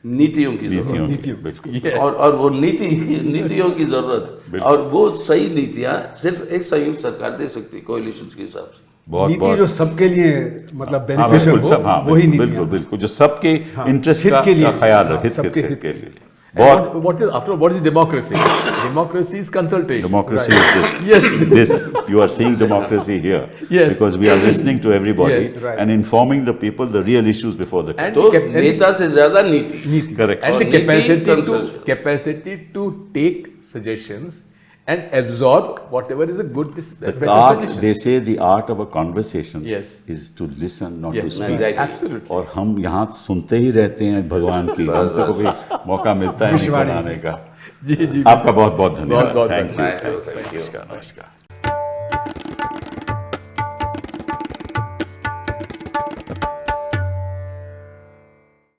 [SPEAKER 3] नीतियों की जरूरत
[SPEAKER 1] नीतियों की, बिल्कुल।
[SPEAKER 3] और वो नीतियों की जरूरत, और वो सही नीतियां सिर्फ एक संयुक्त सरकार दे सकती है कोएलिशन के हिसाब से।
[SPEAKER 4] नीति जो सबके लिए मतलब
[SPEAKER 1] हाँ,
[SPEAKER 4] बेनिफिशियल
[SPEAKER 1] बिल्कुल, सब,
[SPEAKER 4] हो,
[SPEAKER 1] हाँ,
[SPEAKER 4] वही
[SPEAKER 1] बिल्कुल,
[SPEAKER 4] नीति
[SPEAKER 1] बिल्कुल, जो सबके इंटरेस्ट
[SPEAKER 4] हित के लिए,
[SPEAKER 1] का ख्याल
[SPEAKER 4] हाँ,
[SPEAKER 1] रखे,
[SPEAKER 4] सबके
[SPEAKER 1] हित
[SPEAKER 4] हित
[SPEAKER 1] के
[SPEAKER 4] के
[SPEAKER 1] लिए।
[SPEAKER 2] And what is democracy? Democracy is consultation.
[SPEAKER 1] Democracy is this.
[SPEAKER 2] Yes.
[SPEAKER 1] This, you are seeing democracy here.
[SPEAKER 2] Yes.
[SPEAKER 1] Because we are listening to everybody
[SPEAKER 2] Yes,
[SPEAKER 4] right.
[SPEAKER 1] and informing the people the real issues before the
[SPEAKER 2] And
[SPEAKER 3] तो नेता से ज्यादा नीति।
[SPEAKER 1] correct.
[SPEAKER 2] and
[SPEAKER 3] और
[SPEAKER 2] the
[SPEAKER 3] नीति
[SPEAKER 2] capacity to take suggestions and absorb whatever is a good
[SPEAKER 1] The
[SPEAKER 2] better
[SPEAKER 1] art,
[SPEAKER 2] suggestion.
[SPEAKER 1] they say the art of a conversation
[SPEAKER 2] Yes.
[SPEAKER 1] is to listen, not
[SPEAKER 2] Yes,
[SPEAKER 1] to speak.
[SPEAKER 3] exactly.
[SPEAKER 2] Absolutely.
[SPEAKER 1] और हम यहाँ सुनते ही रहते हैं भगवान की, हमको कभी मौका मिलता है नहीं
[SPEAKER 4] विश्वानी।
[SPEAKER 1] सुनाने का।
[SPEAKER 2] जी जी
[SPEAKER 1] आपका बहुत बहुत धन्यवाद।
[SPEAKER 2] बहुत-बहुत
[SPEAKER 1] थैंक यू,
[SPEAKER 3] धन्यवाद।
[SPEAKER 1] नमस्कार, नमस्कार।